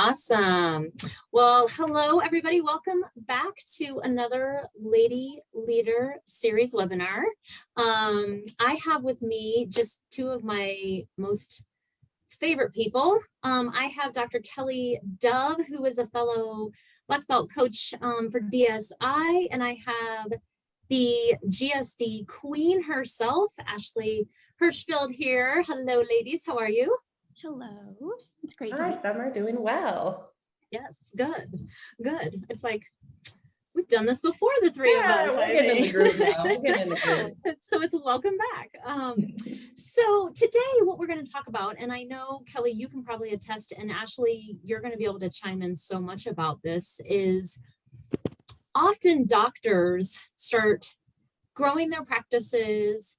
Awesome. Well, hello, everybody. Welcome back to another Lady Leader series webinar. I have with me just two of my most favorite people. I have Dr. Kelly Dove, who is a fellow black belt coach for DSI, and I have the GSD queen herself, Ashley Hirschfield here. Hello, ladies. How are you? Hello. It's great to Hi, be Summer, doing well. Yes, good. It's like we've done this before, the three of us. We're getting in the group now. We're getting in the group. So it's a welcome back. So today what we're going to talk about, and I know Kelly, you can probably attest, and Ashley, you're going to be able to chime in so much about this, is often doctors start growing their practices.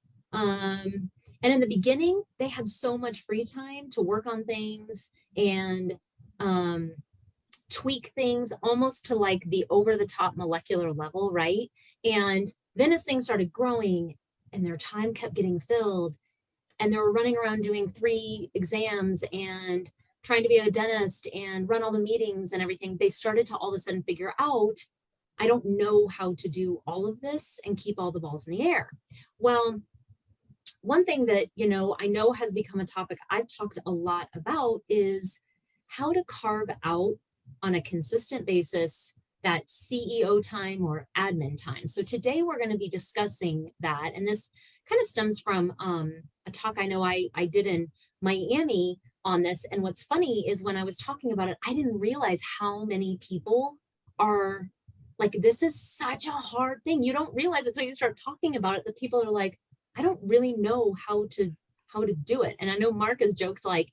And in the beginning, they had so much free time to work on things and tweak things almost to like the over-the-top molecular level, right? And then as things started growing and their time kept getting filled and they were running around doing 3 exams and trying to be a dentist and run all the meetings and everything, they started to all of a sudden figure out, I don't know how to do all of this and keep all the balls in the air. Well, one thing that, I know has become a topic I've talked a lot about is how to carve out on a consistent basis that CEO time or admin time. So today we're going to be discussing that. And this kind of stems from a talk I know I did in Miami on this. And what's funny is when I was talking about it, I didn't realize how many people are like, this is such a hard thing. You don't realize it until you start talking about it, that people are like, I don't really know how to do it. And I know Mark has joked like,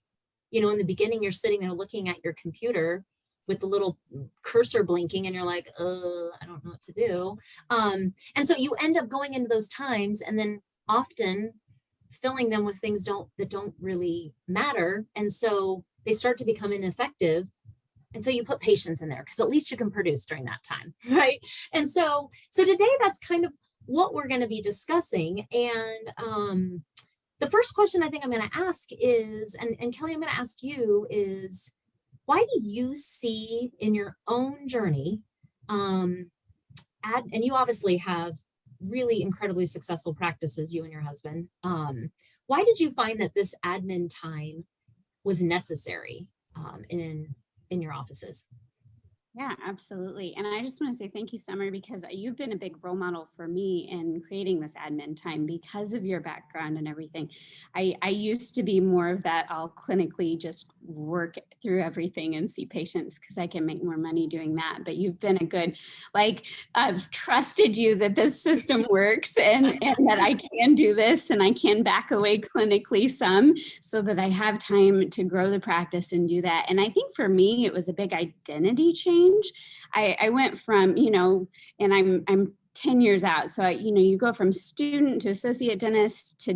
in the beginning, you're sitting there looking at your computer with the little cursor blinking and you're like, I don't know what to do. And so you end up going into those times and then often filling them with things that don't really matter. And so they start to become ineffective. And so you put patience in there because at least you can produce during that time, right? And so today that's kind of what we're going to be discussing. And the first question I think I'm going to ask is, and Kelly, I'm going to ask you is, why do you see in your own journey, and you obviously have really incredibly successful practices, you and your husband, why did you find that this admin time was necessary in your offices? Yeah, absolutely. And I just want to say thank you, Summer, because you've been a big role model for me in creating this admin time because of your background and everything. I used to be more of that, I'll clinically just work through everything and see patients because I can make more money doing that. But you've been a good, I've trusted you that this system works and that I can do this and I can back away clinically some so that I have time to grow the practice and do that. And I think for me, it was a big identity change. I went from, and I'm 10 years out. So, you go from student to associate dentist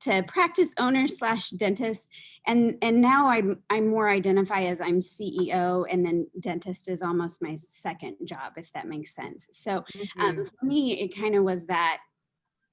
to practice owner / dentist. And now I more identify as I'm CEO, and then dentist is almost my second job, if that makes sense. So for me, it kind of was that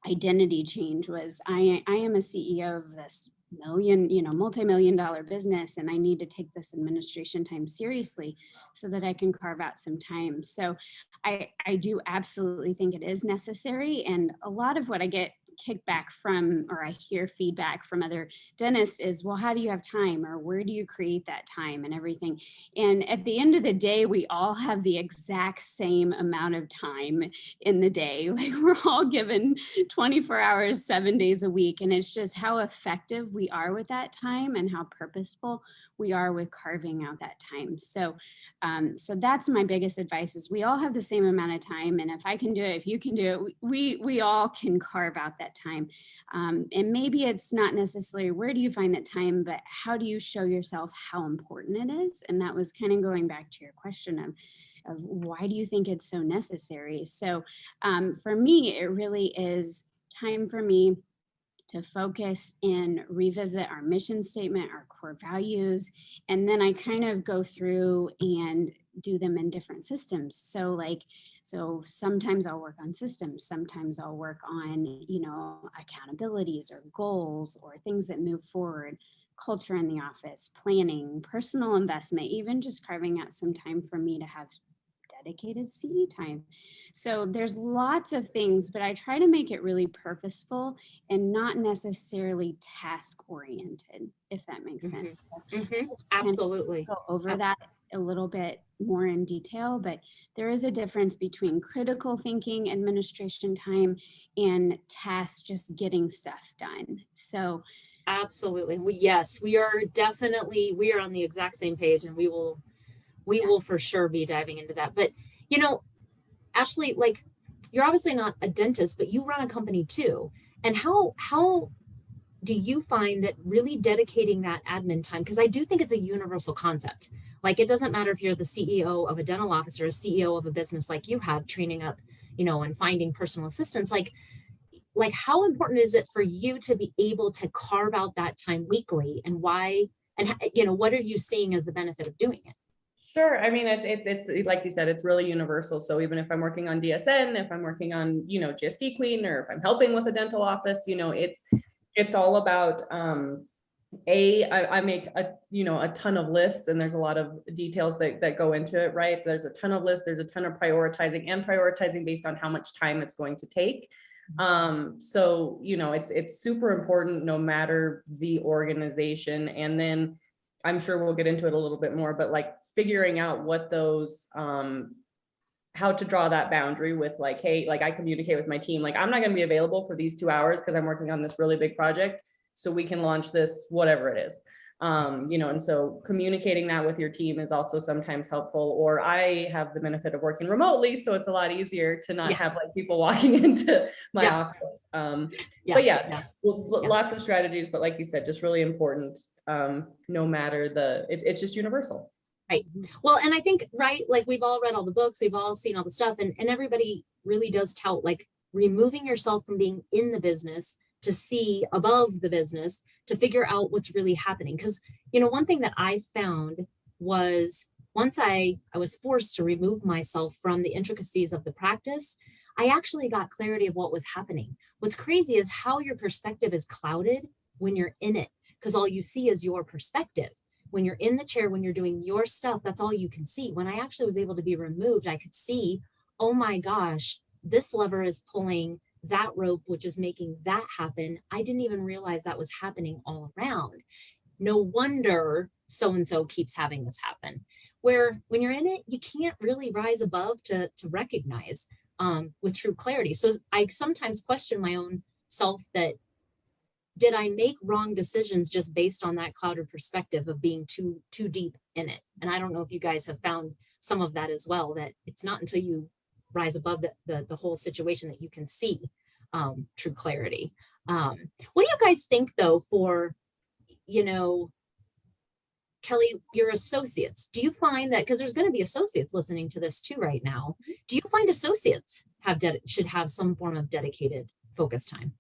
identity change was I am a CEO of this multi-million-dollar business, and I need to take this administration time seriously so that I can carve out some time. So I do absolutely think it is necessary. And a lot of what I get kickback from, or I hear feedback from other dentists is, well, how do you have time? Or where do you create that time and everything? And at the end of the day, we all have the exact same amount of time in the day. Like we're all given 24 hours, 7 days a week. And it's just how effective we are with that time and how purposeful we are with carving out that time. So that's my biggest advice is we all have the same amount of time. And if I can do it, if you can do it, we all can carve out that time. And maybe it's not necessarily where do you find that time, but how do you show yourself how important it is? And that was kind of going back to your question of why do you think it's so necessary? So for me, it really is time for me to focus and revisit our mission statement, our core values. And then I kind of go through and do them in different systems. So sometimes I'll work on systems, sometimes I'll work on, accountabilities or goals or things that move forward, culture in the office, planning, personal investment, even just carving out some time for me to have dedicated CE time. So there's lots of things, but I try to make it really purposeful and not necessarily task oriented, if that makes sense. Absolutely. Go over that a little bit more in detail, but there is a difference between critical thinking, administration time, and tasks just getting stuff done. So absolutely. Yes, we are on the exact same page, and we will for sure be diving into that. But Ashley, like, you're obviously not a dentist, but you run a company too. And how do you find that really dedicating that admin time? Because I do think it's a universal concept. Like, it doesn't matter if you're the CEO of a dental office or a CEO of a business like you have, training up, and finding personal assistants. Like how important is it for you to be able to carve out that time weekly, and why? And what are you seeing as the benefit of doing it? Sure. I mean, it's like you said, it's really universal. So even if I'm working on DSN, if I'm working on, GSD Queen, or if I'm helping with a dental office, it's all about, I make a ton of lists, and there's a lot of details that go into it, right? There's a ton of lists, there's a ton of prioritizing based on how much time it's going to take. So, it's super important no matter the organization. And then I'm sure we'll get into it a little bit more, but like figuring out what those, how to draw that boundary with, like, hey, like, I communicate with my team, like, I'm not going to be available for these 2 hours because I'm working on this really big project, so we can launch this, whatever it is. And so communicating that with your team is also sometimes helpful. Or I have the benefit of working remotely, so it's a lot easier to not have like people walking into my office. Lots of strategies, but like you said, just really important. No matter it's just universal. Right. Well, and I think, right, like, we've all read all the books, we've all seen all the stuff, and everybody really does tout, like, removing yourself from being in the business to see above the business, to figure out what's really happening. Because, one thing that I found was, once I was forced to remove myself from the intricacies of the practice, I actually got clarity of what was happening. What's crazy is how your perspective is clouded when you're in it, because all you see is your perspective. When you're in the chair, when you're doing your stuff, that's all you can see. When I actually was able to be removed, I could see, oh my gosh, this lever is pulling that rope, which is making that happen. I didn't even realize that was happening all around. No wonder so-and-so keeps having this happen. Where when you're in it, you can't really rise above to recognize with true clarity. So I sometimes question my own self, that did I make wrong decisions just based on that clouded perspective of being too deep in it? And I don't know if you guys have found some of that as well, that it's not until you rise above the whole situation that you can see true clarity. What do you guys think, though, for, Kelly, your associates? Do you find that, because there's going to be associates listening to this too right now, do you find associates should have some form of dedicated focus time?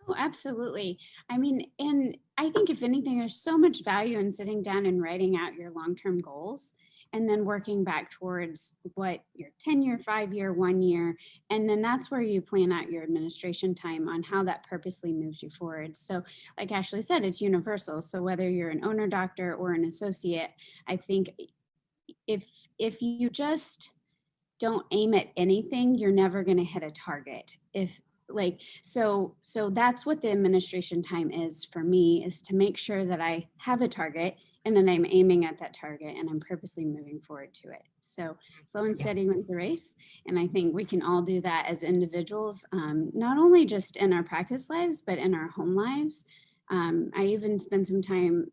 Oh, absolutely. I mean, and I think if anything, there's so much value in sitting down and writing out your long-term goals, and then working back towards what your 10-year, 5-year, 1 year. And then that's where you plan out your administration time on how that purposely moves you forward. So like Ashley said, it's universal. So whether you're an owner doctor or an associate, I think if you just don't aim at anything, you're never going to hit a target. So that's what the administration time is for me, is to make sure that I have a target, and then I'm aiming at that target, and I'm purposely moving forward to it. So slow and steady wins the race. And I think we can all do that as individuals, not only just in our practice lives, but in our home lives. I even spend some time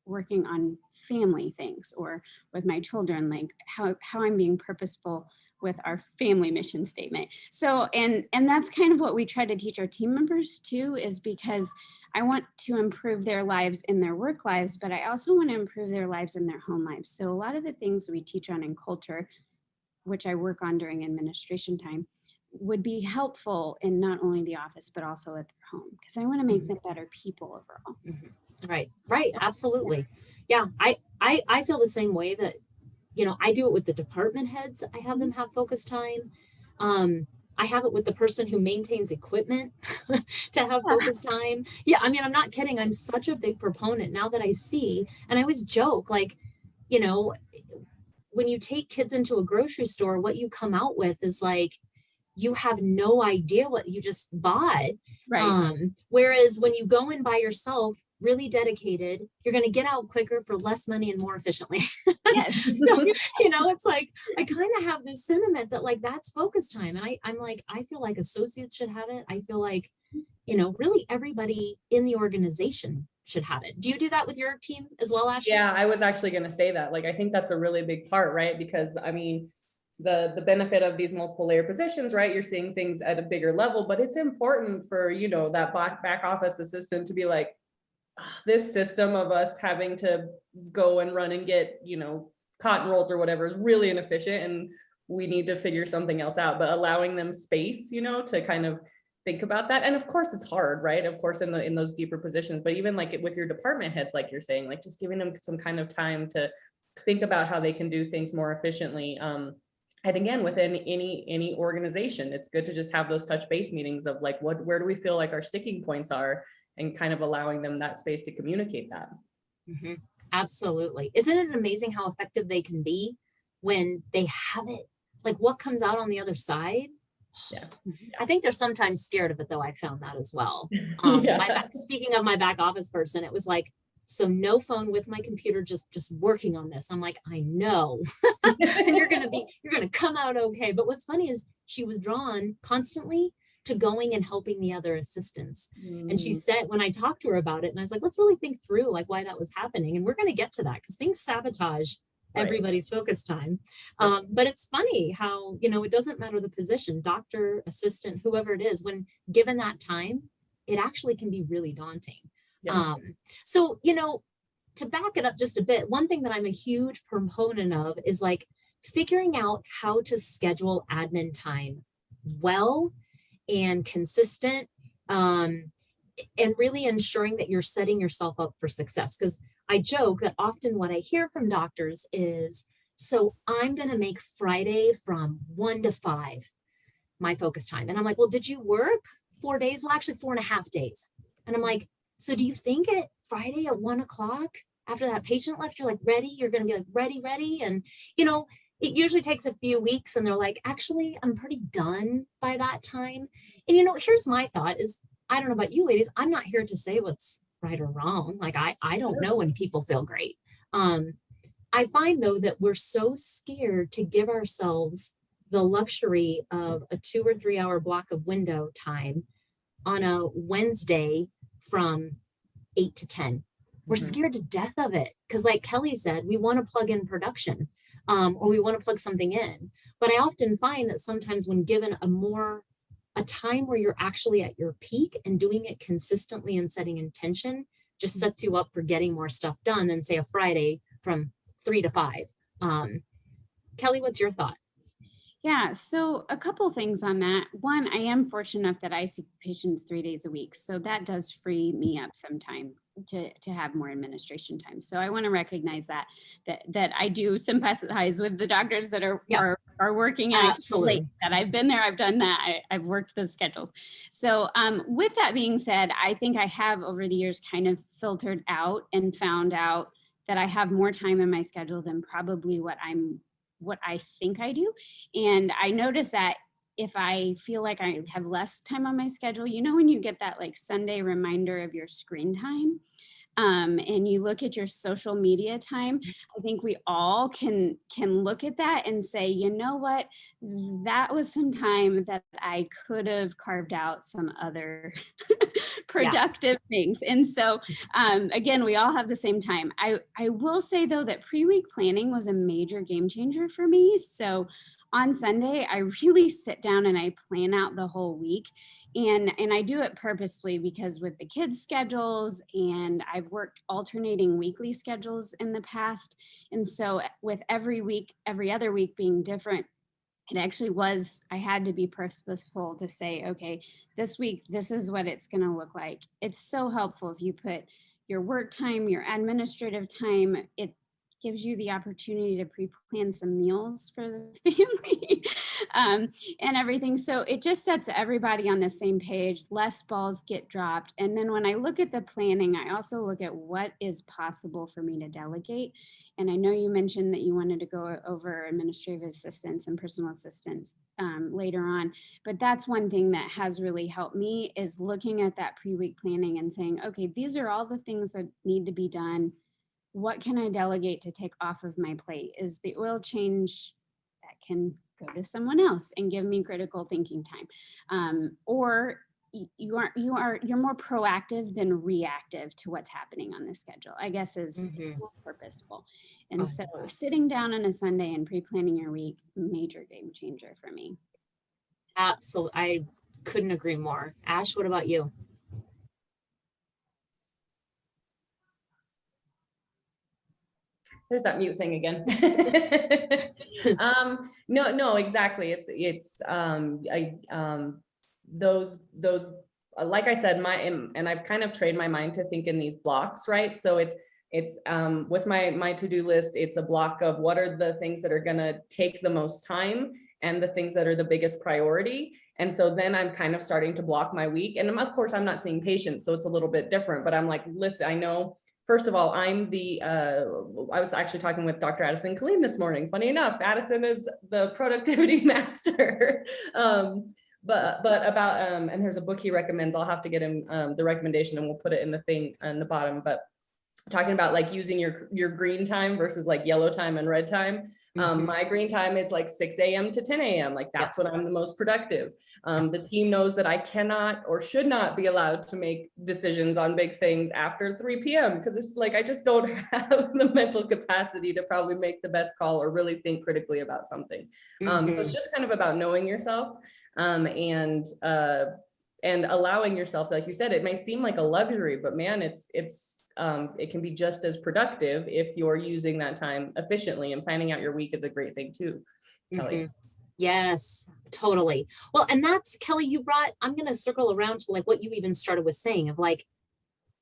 working on family things, or with my children, like how I'm being purposeful with our family mission statement. So, and that's kind of what we try to teach our team members too, is because I want to improve their lives in their work lives, but I also want to improve their lives in their home lives. So a lot of the things we teach on in culture, which I work on during administration time, would be helpful in not only the office, but also at their home, because I want to make them better people overall. Right. Absolutely. Yeah. I feel the same way, that I do it with the department heads. I have them have focus time. Um, I have it with the person who maintains equipment to have focus time. Yeah, I mean, I'm not kidding. I'm such a big proponent now that I see, and I always joke, like, you know, when you take kids into a grocery store, what you come out with is like, you have no idea what you just bought. Right. Whereas when you go in by yourself, really dedicated, you're going to get out quicker for less money and more efficiently. Yes. So, it's like, I kind of have this sentiment that like, that's focus time. And I'm like, I feel like associates should have it. I feel like, really everybody in the organization should have it. Do you do that with your team as well, Ashley? Yeah, I was actually going to say that. Like, I think that's a really big part, right? Because I mean, the benefit of these multiple layer positions, right? You're seeing things at a bigger level, but it's important for, that back office assistant to be like, this system of us having to go and run and get, cotton rolls or whatever is really inefficient, and we need to figure something else out. But allowing them space, to kind of think about that. And of course it's hard, right? Of course, in those deeper positions, but even like with your department heads, like you're saying, like just giving them some kind of time to think about how they can do things more efficiently. And again, within any organization, it's good to just have those touch base meetings of like, where do we feel like our sticking points are, and kind of allowing them that space to communicate that. Mm-hmm. Absolutely. Isn't it amazing how effective they can be when they have it? Like what comes out on the other side? Yeah. I think they're sometimes scared of it though. I found that as well. Speaking of my back office person, it was like, so no phone with my computer, just working on this. I'm like, I know. And you're going to come out okay. But what's funny is she was drawn constantly to going and helping the other assistants. And she said, when I talked to her about it, and I was like, let's really think through like why that was happening. And we're going to get to that because things sabotage everybody's focus time. But it's funny how, it doesn't matter the position, doctor, assistant, whoever it is, when given that time, it actually can be really daunting. Yeah. So, to back it up just a bit, one thing that I'm a huge proponent of is like figuring out how to schedule admin time well and consistent, and really ensuring that you're setting yourself up for success. Because I joke that often what I hear from doctors is, so I'm going to make Friday from 1 to 5 my focus time. And I'm like, well, did you work 4 days? Well, actually 4.5 days. And I'm like, so do you think at Friday at 1 o'clock after that patient left, you're like ready? You're going to be like ready. And, it usually takes a few weeks and they're like, actually, I'm pretty done by that time. And, here's my thought is, I don't know about you ladies, I'm not here to say what's right or wrong. Like, I don't know when people feel great. I find though that we're so scared to give ourselves the luxury of a 2 or 3 hour block of window time on a Wednesday from 8 to 10. We're scared to death of it. Because like Kelly said, we want to plug in production. Or we want to plug something in. But I often find that sometimes when given a time where you're actually at your peak and doing it consistently and setting intention, just sets you up for getting more stuff done than say a Friday from 3 to 5. Kelly, what's your thought? Yeah, so a couple things on that. One, I am fortunate enough that I see patients 3 days a week. So that does free me up some time to have more administration time. So I want to recognize that I do sympathize with the doctors that are working out late. That I've been there, I've done that, I've worked those schedules. So with that being said, I think I have over the years kind of filtered out and found out that I have more time in my schedule than probably what I think I do. And I notice that if I feel like I have less time on my schedule, when you get that like Sunday reminder of your screen time, and you look at your social media time, I think we all can look at that and say, you know what, that was some time that I could have carved out some other productive things. And so again, we all have the same time. I will say though that pre-week planning was a major game changer for me. So on Sunday, I really sit down and I plan out the whole week. And I do it purposely because with the kids' schedules, and I've worked alternating weekly schedules in the past. And so with every other week being different, it actually was, I had to be purposeful to say, okay, this week, this is what it's going to look like. It's so helpful if you put your work time, your administrative time, gives you the opportunity to pre-plan some meals for the family and everything. So it just sets everybody on the same page, less balls get dropped. And then when I look at the planning, I also look at what is possible for me to delegate. And I know you mentioned that you wanted to go over administrative assistants and personal assistants later on, but that's one thing that has really helped me is looking at that pre-week planning and saying, okay, these are all the things that need to be done. What can I delegate to take off of my plate? Is the oil change that can go to someone else and give me critical thinking time? Or you're more proactive than reactive to what's happening on the schedule, I guess is more purposeful. And so sitting down on a Sunday and pre-planning your week, major game changer for me. Absolutely. I couldn't agree more. Ash, what about you? There's that mute thing again. No, exactly. Those, like I said, and I've kind of trained my mind to think in these blocks, right? So it's with my to-do list, it's a block of what are the things that are going to take the most time and the things that are the biggest priority. And so then I'm kind of starting to block my week. And of course, I'm not seeing patients, so it's a little bit different, but I'm like, listen, I know, first of all, I was actually talking with Dr. Addison Colleen this morning. Funny enough, Addison is the productivity master. But about, and there's a book he recommends, I'll have to get him the recommendation and we'll put it in the thing on the bottom, but talking about like using your green time versus like yellow time and red time. My green time is like 6 a.m. to 10 a.m. Like that's when I'm the most productive. The team knows that I cannot or should not be allowed to make decisions on big things after 3 p.m. because it's like, I just don't have the mental capacity to probably make the best call or really think critically about something. So it's just kind of about knowing yourself and allowing yourself, like you said, it may seem like a luxury, but man, it can be just as productive if you're using that time efficiently, and planning out your week is a great thing too. Kelly. Yes, totally. Well, and that's Kelly, I'm going to circle around to like what you even started with saying of like,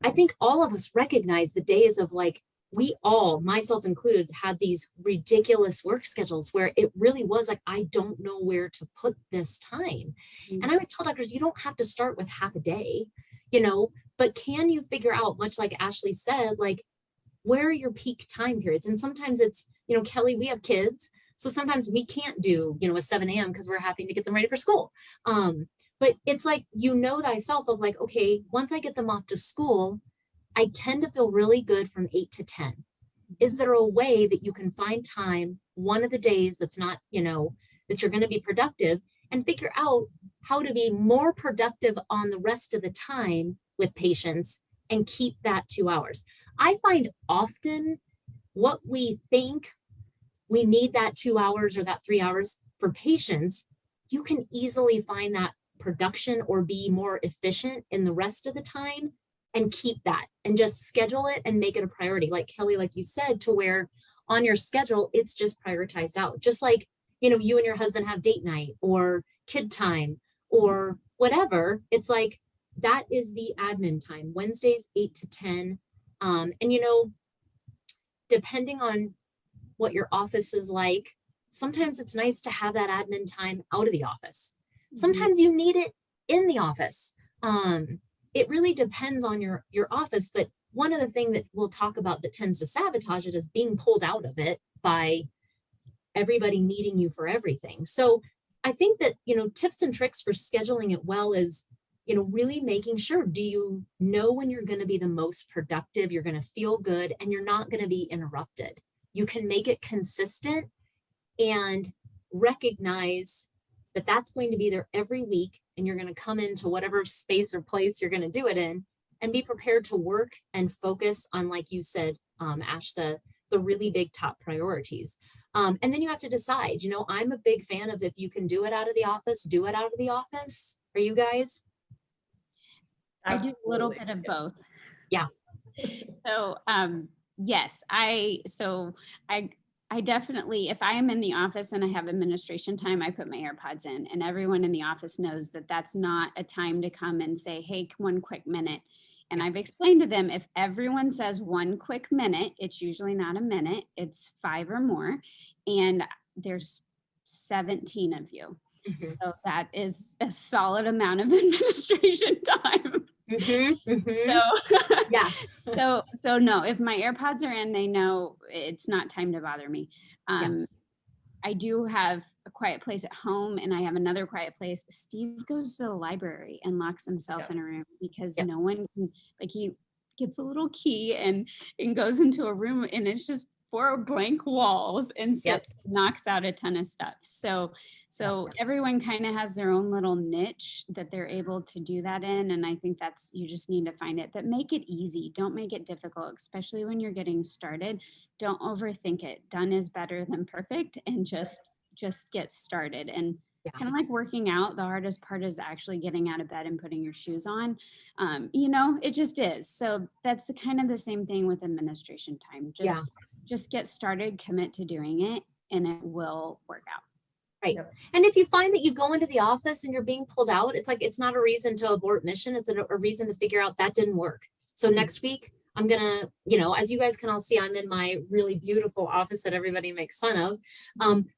I think all of us recognize the days of like, we all, myself included, had these ridiculous work schedules where it really was like, I don't know where to put this time. And I always tell doctors, you don't have to start with half a day, but can you figure out, much like Ashley said, like, where are your peak time periods? And sometimes it's, Kelly, we have kids. So sometimes we can't do, a 7 a.m. because we're having to get them ready for school. But it's like, thyself of like, okay, once I get them off to school, I tend to feel really good from 8 to 10. Is there a way that you can find time one of the days that's not, that you're going to be productive, and figure out how to be more productive on the rest of the time with patients and keep that 2 hours? I find often what we think we need that 2 hours or that 3 hours for patients, you can easily find that production or be more efficient in the rest of the time and keep that and just schedule it and make it a priority. Like Kelly, like you said, to where on your schedule, it's just prioritized out. Just like, you and your husband have date night or kid time or whatever. It's like, that is the admin time, Wednesdays, 8 to 10. And, depending on what your office is like, sometimes it's nice to have that admin time out of the office. Sometimes you need it in the office. It really depends on your office. But one of the things that we'll talk about that tends to sabotage it is being pulled out of it by everybody needing you for everything. So I think that, tips and tricks for scheduling it well is, really making sure, do you know when you're going to be the most productive, you're going to feel good, and you're not going to be interrupted. You can make it consistent and recognize that that's going to be there every week, and you're going to come into whatever space or place you're going to do it in and be prepared to work and focus on, like you said, Ash, the really big top priorities. And then you have to decide, I'm a big fan of, if you can do it out of the office, do it out of the office. Are you guys? Absolutely. I do a little bit of both. Yeah. So, yes, I definitely, if I am in the office and I have administration time, I put my AirPods in, and everyone in the office knows that that's not a time to come and say, hey, one quick minute. And I've explained to them, if everyone says 1 quick minute, it's usually not a minute, it's 5 or more. And there's 17 of you. So that is a solid amount of administration time. So no, if my AirPods are in, they know it's not time to bother me. I do have a quiet place at home, and I have another quiet place. Steve goes to the library and locks himself in a room because no one can, like, he gets a little key and goes into a room, and it's just 4 blank walls and sits, knocks out a ton of stuff. So everyone kind of has their own little niche that they're able to do that in. And I think that's, you just need to find it, but make it easy. Don't make it difficult, especially when you're getting started. Don't overthink it. Done is better than perfect, and just get started. And kind of like working out, the hardest part is actually getting out of bed and putting your shoes on. It just is. So that's the same thing with administration time. Just get started, commit to doing it, and it will work out. Right. And if you find that you go into the office and you're being pulled out, it's like, it's not a reason to abort mission. It's a reason to figure out that didn't work. So next week, I'm going to, as you guys can all see, I'm in my really beautiful office that everybody makes fun of.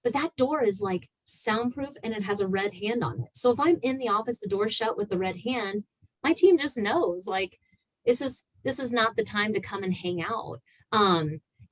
But that door is like soundproof and it has a red hand on it. So if I'm in the office, the door shut with the red hand, my team just knows, like, this is not the time to come and hang out.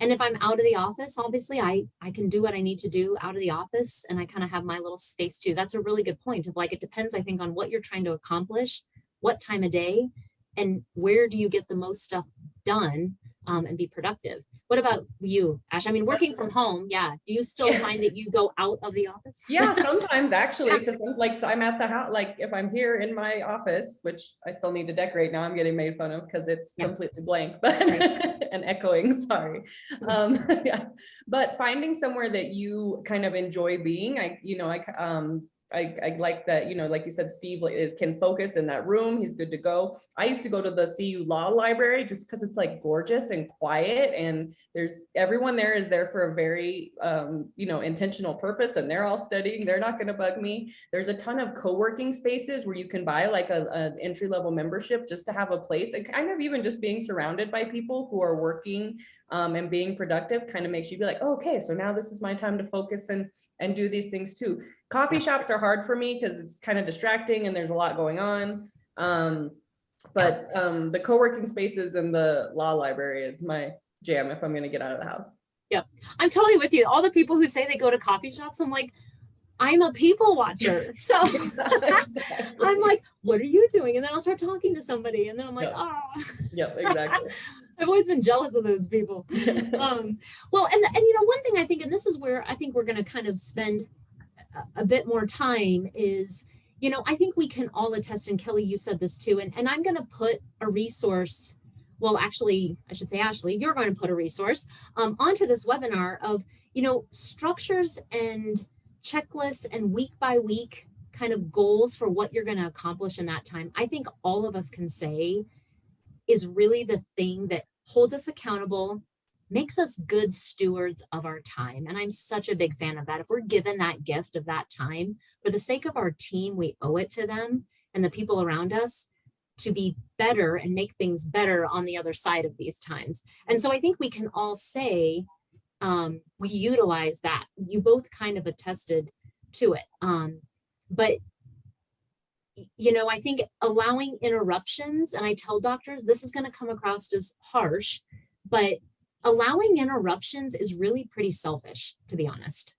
And if I'm out of the office, obviously I can do what I need to do out of the office, and I kind of have my little space too. That's a really good point of, like, it depends, I think, on what you're trying to accomplish, what time of day, and where do you get the most stuff done and be productive. What about you, Ash? I mean, working from home, do you still find that you go out of the office? Yeah, sometimes actually, because I'm at the house, like if I'm here in my office, which I still need to decorate now, I'm getting made fun of because it's completely blank, but and echoing, sorry. But finding somewhere that you kind of enjoy being, I like that, like you said, Steve can focus in that room. He's good to go. I used to go to the CU Law Library just because it's like gorgeous and quiet, and everyone there is there for a very, intentional purpose, and they're all studying. They're not going to bug me. There's a ton of co-working spaces where you can buy like an entry-level membership just to have a place, and kind of even just being surrounded by people who are working and being productive kind of makes you be like, oh, okay, so now this is my time to focus and do these things too. Coffee shops are hard for me because it's kind of distracting and there's a lot going on. But the co-working spaces and the law library is my jam if I'm going to get out of the house. Yeah, I'm totally with you. All the people who say they go to coffee shops, I'm like, I'm a people watcher. So I'm like, what are you doing? And then I'll start talking to somebody, and then I'm like, Yep, exactly. I've always been jealous of those people. Well, and one thing I think, and this is where I think we're going to kind of spend a bit more time is, I think we can all attest, and Kelly, you said this too, and I'm going to put a resource, well, actually, I should say, Ashley, you're going to put a resource onto this webinar of, structures and checklists and week by week kind of goals for what you're going to accomplish in that time. I think all of us can say is really the thing that holds us accountable, makes us good stewards of our time. And I'm such a big fan of that. If we're given that gift of that time, for the sake of our team, we owe it to them and the people around us to be better and make things better on the other side of these times. And so I think we can all say we utilize that. You both kind of attested to it. But I think allowing interruptions, and I tell doctors, this is going to come across as harsh, but allowing interruptions is really pretty selfish, to be honest.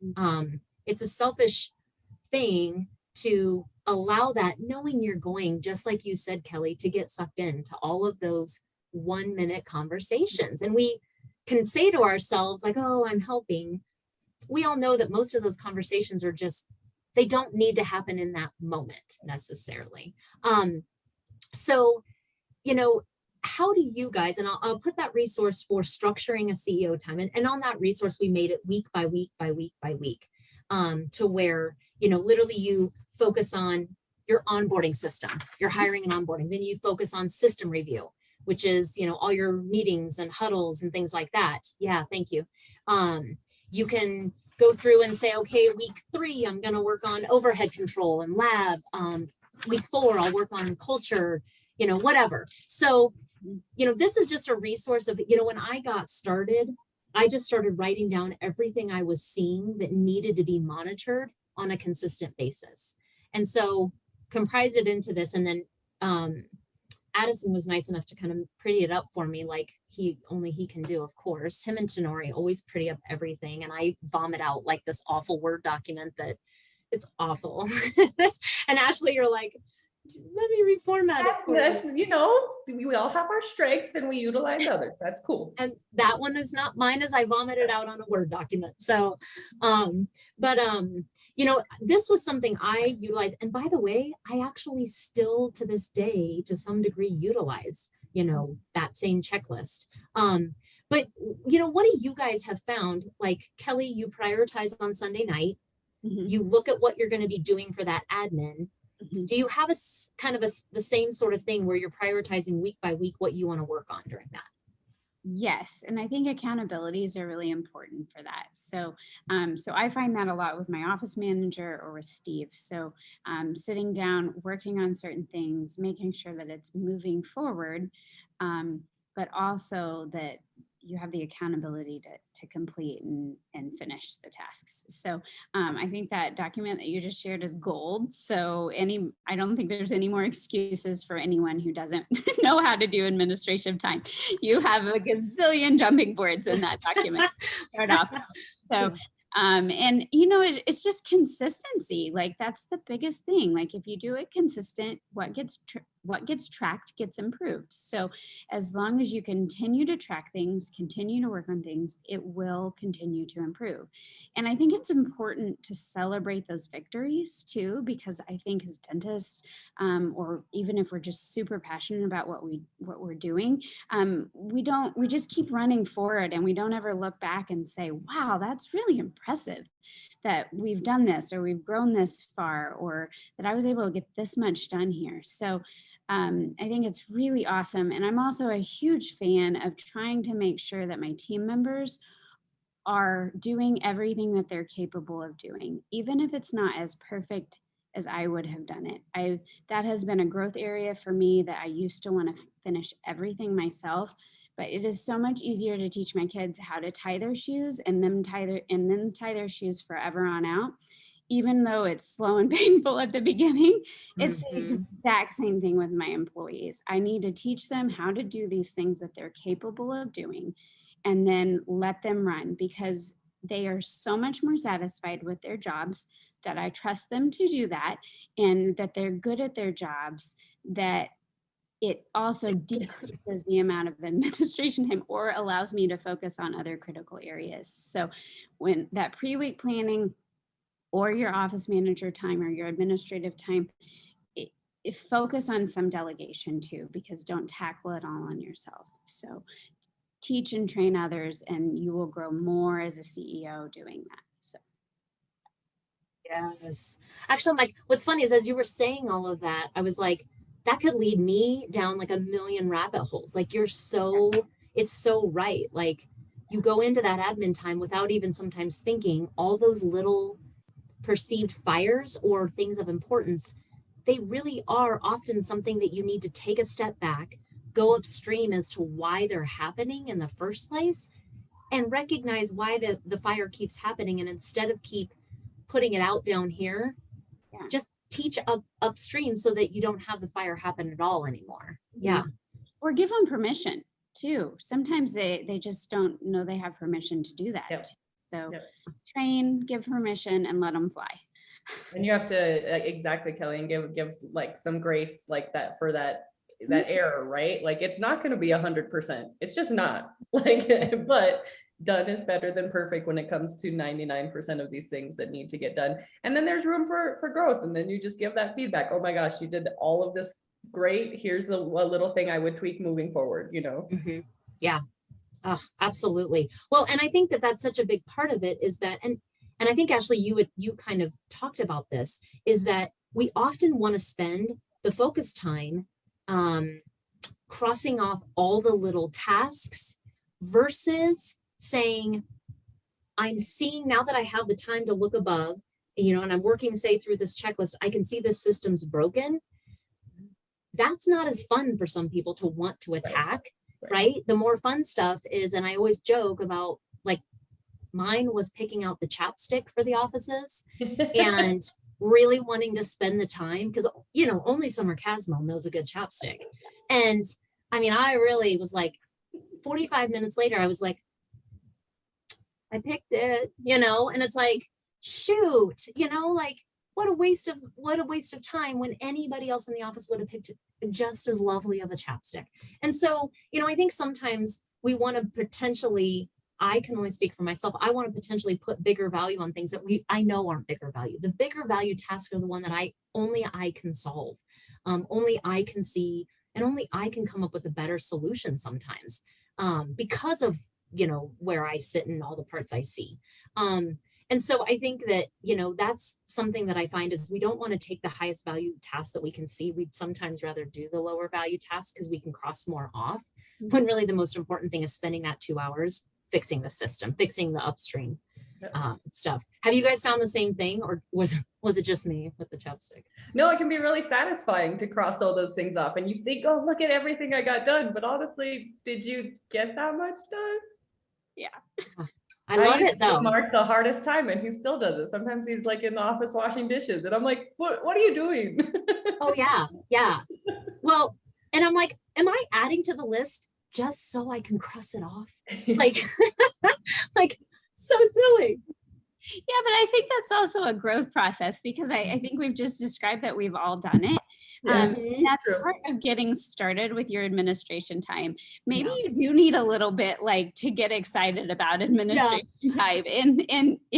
It's a selfish thing to allow that, knowing you're going, just like you said, Kelly, to get sucked into all of those 1-minute conversations. And we can say to ourselves, like, oh, I'm helping. We all know that most of those conversations are just, they don't need to happen in that moment necessarily. So, how do you guys, and I'll put that resource for structuring a CEO time. And on that resource, we made it week by week by week by week to where, literally you focus on your onboarding system, your hiring and onboarding. Then you focus on system review, which is, all your meetings and huddles and things like that. Yeah, thank you. You can go through and say, okay, week 3, I'm going to work on overhead control and lab. Week 4, I'll work on culture. whatever. So, this is just a resource of, when I got started, I just started writing down everything I was seeing that needed to be monitored on a consistent basis. And so comprised it into this. And then Addison was nice enough to kind of pretty it up for me, like he can do, of course. Him and Tenori always pretty up everything. And I vomit out like this awful Word document that it's awful. And Ashley, you're like, let me reformat it. We all have our strengths and we utilize others. That's cool. And that one is not mine, as I vomited out on a Word document. So, this was something I utilized. And by the way, I actually still to this day, to some degree, utilize, that same checklist. But what do you guys have found? Like Kelly, you prioritize on Sunday night. You look at what you're going to be doing for that admin. Do you have the same sort of thing where you're prioritizing week by week what you want to work on during that? Yes. And I think accountabilities are really important for that. So, so I find that a lot with my office manager or with Steve. So sitting down, working on certain things, making sure that it's moving forward, but also that you have the accountability to complete and finish the tasks. So I think that document that you just shared is gold. So I don't think there's any more excuses for anyone who doesn't know how to do administrative time. You have a gazillion jumping boards in that document. Start off. So and it's just consistency. Like that's the biggest thing. Like if you do it consistent, what gets tracked gets improved. So as long as you continue to track things, continue to work on things, it will continue to improve. And I think it's important to celebrate those victories too, because I think as dentists, or even if we're just super passionate about what we're doing, we just keep running forward and we don't ever look back and say, wow, that's really impressive that we've done this or we've grown this far or that I was able to get this much done here. So I think it's really awesome. And I'm also a huge fan of trying to make sure that my team members are doing everything that they're capable of doing, even if it's not as perfect as I would have done it. That has been a growth area for me, that I used to want to finish everything myself, but it is so much easier to teach my kids how to tie their shoes and then tie their shoes forever on out. Even though it's slow and painful at the beginning, it's the exact same thing with my employees. I need to teach them how to do these things that they're capable of doing and then let them run, because they are so much more satisfied with their jobs that I trust them to do that, and that they're good at their jobs, that it also decreases the amount of administration time or allows me to focus on other critical areas. So when that pre-week planning or your office manager time or your administrative time, focus on some delegation too, because don't tackle it all on yourself. So teach and train others, and you will grow more as a CEO doing that. So. Yes. Actually, like, what's funny is as you were saying all of that, I was like, that could lead me down like a million rabbit holes. Like it's so right. Like you go into that admin time without even sometimes thinking all those little perceived fires or things of importance, they really are often something that you need to take a step back, go upstream as to why they're happening in the first place, and recognize why the fire keeps happening. And instead of keep putting it out down here, just teach upstream so that you don't have the fire happen at all anymore. Yeah. Or give them permission too. Sometimes they just don't know they have permission to do that. Yep. So train, give permission, and let them fly. And you have to exactly, Kelly, and give like some grace like that for that error, right? Like it's not going to be 100%. It's just not like, but done is better than perfect when it comes to 99% of these things that need to get done. And then there's room for growth. And then you just give that feedback. Oh my gosh, you did all of this great. Here's a little thing I would tweak moving forward, Yeah. Oh, absolutely. Well, and I think that that's such a big part of it is that, and I think Ashley, you kind of talked about this, is that we often want to spend the focus time crossing off all the little tasks versus saying, I'm seeing now that I have the time to look above, and I'm working, say, through this checklist, I can see this system's broken. that's not as fun for some people to want to attack, Right. right? The more fun stuff is, and I always joke about like mine was picking out the chapstick for the offices and really wanting to spend the time because, you know, only Summer Casmo knows a good chapstick. And I mean, I really was like 45 minutes later, I was like, I picked it, you know, and it's like, shoot, you know, like what a waste of time when anybody else in the office would have picked just as lovely of a chapstick. And so, you know, I think sometimes we want to potentially, I can only speak for myself, I want to potentially put bigger value on things that I know aren't bigger value. The bigger value tasks are the one that only I can solve, only I can see, and only I can come up with a better solution sometimes, because of, you know, where I sit and all the parts I see. And so I think that, you know, that's something that I find is we don't want to take the highest value task that we can see. We'd sometimes rather do the lower value tasks because we can cross more off, when really the most important thing is spending that 2 hours fixing the system, fixing the upstream stuff. Have you guys found the same thing, or was it just me with the chapstick? No, it can be really satisfying to cross all those things off and you think, oh, look at everything I got done. But honestly, did you get that much done? Yeah. I love used it to give though. Mark the hardest time and he still does it. Sometimes he's like in the office washing dishes and I'm like, what are you doing? Oh yeah. Yeah. Well, and I'm like, am I adding to the list just so I can cross it off? Like, like so silly. Yeah, but I think that's also a growth process because I think we've just described that we've all done it. Yeah, That's true. part of getting started with your administration time. Maybe Yeah. you do need a little bit like to get excited about administration time in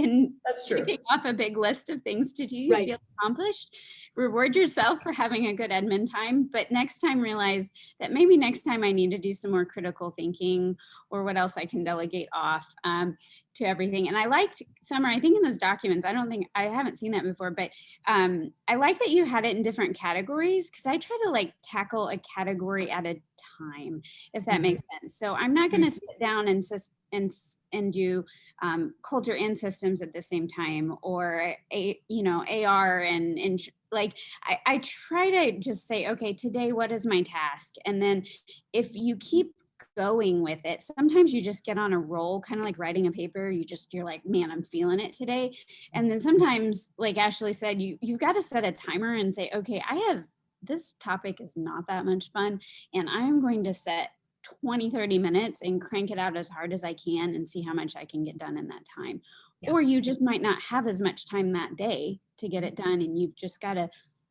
That's true. checking off a big list of things to do. You Right. feel accomplished. Reward yourself for having a good admin time, but next time realize that maybe next time I need to do some more critical thinking or what else I can delegate off to everything. And I liked, Summer, I think in those documents, I haven't seen that before, but I like that you had it in different categories because I try to like tackle a category at a time, if that makes sense. So I'm not going to sit down and do culture and systems at the same time, or AR and like I try to just say, okay, today, what is my task? And then if you keep going with it, sometimes you just get on a roll, kind of like writing a paper. You're like, man, I'm feeling it today. And then sometimes, like Ashley said, you've got to set a timer and say, okay, this topic is not that much fun, and I'm going to set 20-30 minutes and crank it out as hard as I can and see how much I can get done in that time. Yeah. Or you just might not have as much time that day to get it done, and you've just got to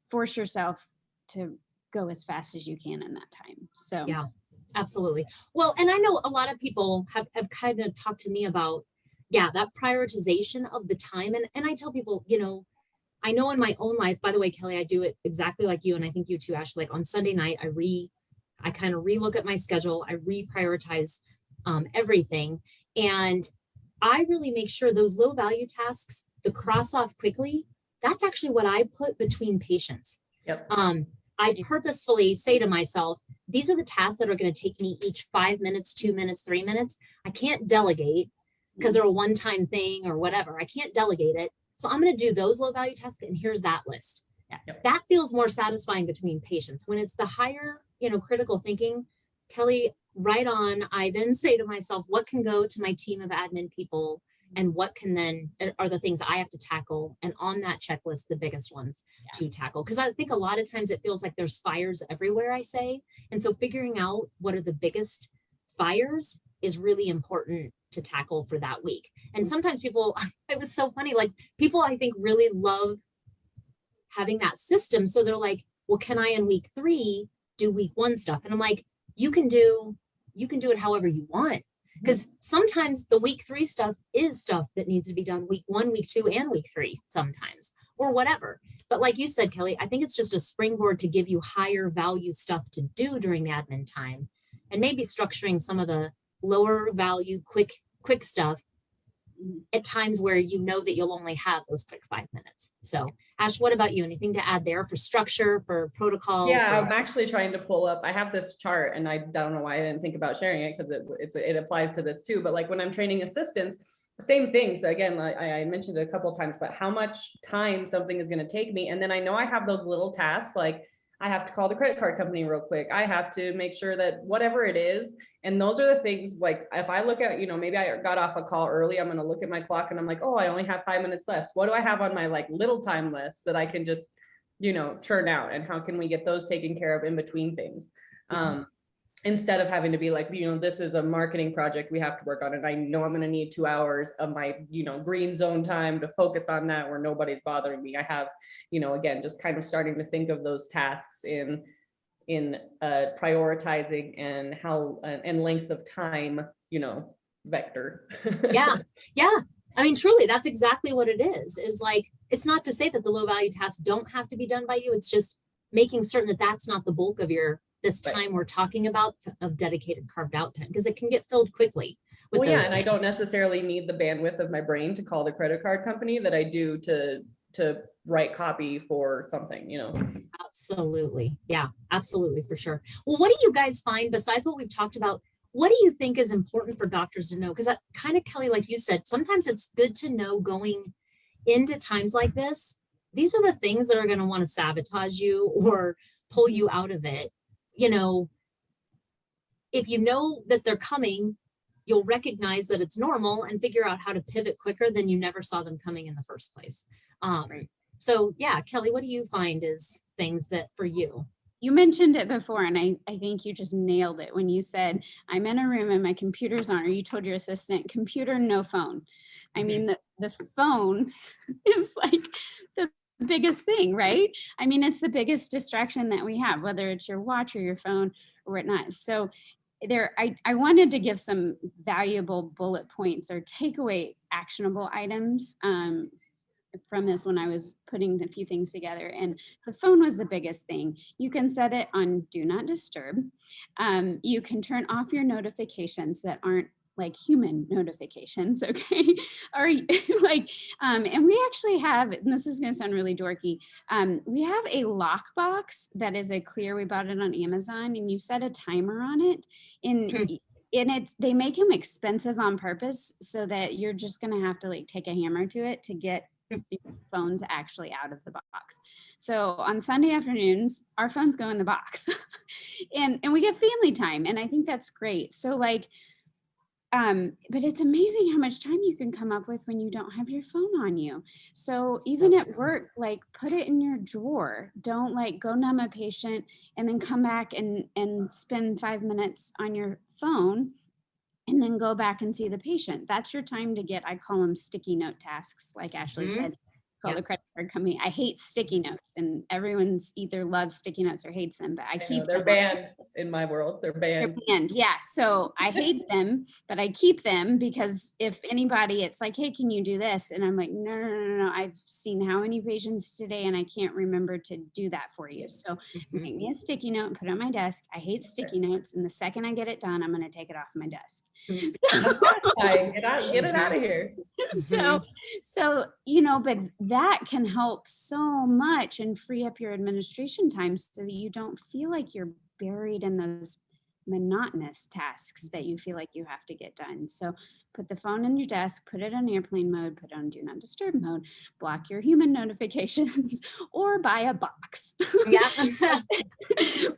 force yourself to go as fast as you can in that time. So yeah, absolutely. Well, and I know a lot of people have kind of talked to me about, that prioritization of the time. And I tell people, you know, I know in my own life, by the way, Kelly, I do it exactly like you. And I think you too, Ashley, like on Sunday night, I kind of relook at my schedule. I reprioritize everything. And I really make sure those low value tasks, the cross off quickly, that's actually what I put between patients. Yep. I purposefully say to myself, these are the tasks that are going to take me each 5 minutes, 2 minutes, 3 minutes. I can't delegate because they're a one-time thing or whatever. I can't delegate it. So I'm going to do those low value tasks. And here's that list. Yep. That feels more satisfying between patients. When it's the higher, critical thinking, Kelly, right on. I then say to myself, what can go to my team of admin people and what can then are the things I have to tackle, and on that checklist, the biggest ones to tackle. Because I think a lot of times it feels like there's fires everywhere, I say. And so figuring out what are the biggest fires is really important to tackle for that week. And sometimes people, it was so funny, like people I think really love having that system. So they're like, well, can I in week 3 do week 1 stuff? And I'm like, you can do it however you want. Because sometimes the week 3 stuff is stuff that needs to be done week 1, week 2, and week 3 sometimes, or whatever. But like you said, Kelly, I think it's just a springboard to give you higher value stuff to do during the admin time, and maybe structuring some of the lower value, quick stuff at times where you know that you'll only have those quick 5 minutes. So Ash, what about you? Anything to add there for structure, for protocol? Yeah, I'm actually trying to pull up, I have this chart and I don't know why I didn't think about sharing it because it applies to this too. But like when I'm training assistants, same thing. So again, I mentioned it a couple of times, but how much time something is going to take me. And then I know I have those little tasks like I have to call the credit card company real quick. I have to make sure that whatever it is. And those are the things, like, if I look at, maybe I got off a call early, I'm going to look at my clock and I'm like, oh, I only have 5 minutes left. What do I have on my like little time list that I can just, churn out, and how can we get those taken care of in between things? Instead of having to be like, this is a marketing project we have to work on, and I know I'm going to need 2 hours of my, green zone time to focus on that where nobody's bothering me. I have, again, just kind of starting to think of those tasks in prioritizing and how and length of time, vector. Yeah. I mean, truly, that's exactly what it is like, it's not to say that the low value tasks don't have to be done by you. It's just making certain that that's not the bulk of this time we're talking about of dedicated carved out time, because it can get filled quickly. Well, yeah, and I don't necessarily need the bandwidth of my brain to call the credit card company that I do to write copy for something, Absolutely. Yeah, absolutely, for sure. Well, what do you guys find besides what we've talked about? What do you think is important for doctors to know? Because kind of, Kelly, like you said, sometimes it's good to know going into times like this, these are the things that are going to want to sabotage you or pull you out of it. If you know that they're coming, you'll recognize that it's normal and figure out how to pivot quicker than you never saw them coming in the first place. So yeah, Kelly, what do you find is things that for you? You mentioned it before, and I think you just nailed it when you said, I'm in a room and my computer's on, or you told your assistant, computer, no phone. I mean, the phone is like the biggest thing, right? I mean, it's the biggest distraction that we have, whether it's your watch or your phone or whatnot. So I wanted to give some valuable bullet points or takeaway actionable items from this when I was putting a few things together, and the phone was the biggest thing. You can set it on do not disturb. You can turn off your notifications that aren't like human notifications, okay? Or like, and we actually have, and this is gonna sound really dorky, we have a lockbox that is a clear, we bought it on Amazon, and you set a timer on it, and they make them expensive on purpose so that you're just gonna have to like take a hammer to it to get your phones actually out of the box. So on Sunday afternoons, our phones go in the box and we get family time. And I think that's great. So like, but it's amazing how much time you can come up with when you don't have your phone on you. So even at work, like put it in your drawer. Don't like go numb a patient and then come back and spend 5 minutes on your phone and then go back and see the patient. That's your time to get, I call them sticky note tasks. Like Ashley said, call the credit card company. I hate sticky notes, and everyone's either loves sticky notes or hates them, but I keep they're banned in my world. They're banned. Yeah. So I hate them, but I keep them because if anybody, it's like, hey, can you do this? And I'm like, no. I've seen how many patients today and I can't remember to do that for you. So make me a sticky note and put it on my desk. I hate sticky notes. And the second I get it done, I'm going to take it off my desk. Get it out of here. So, but that can help so much and free up your administration time so that you don't feel like you're buried in those monotonous tasks that you feel like you have to get done. So put the phone in your desk, put it on airplane mode, put it on do not disturb mode, block your human notifications, or buy a box. Yeah.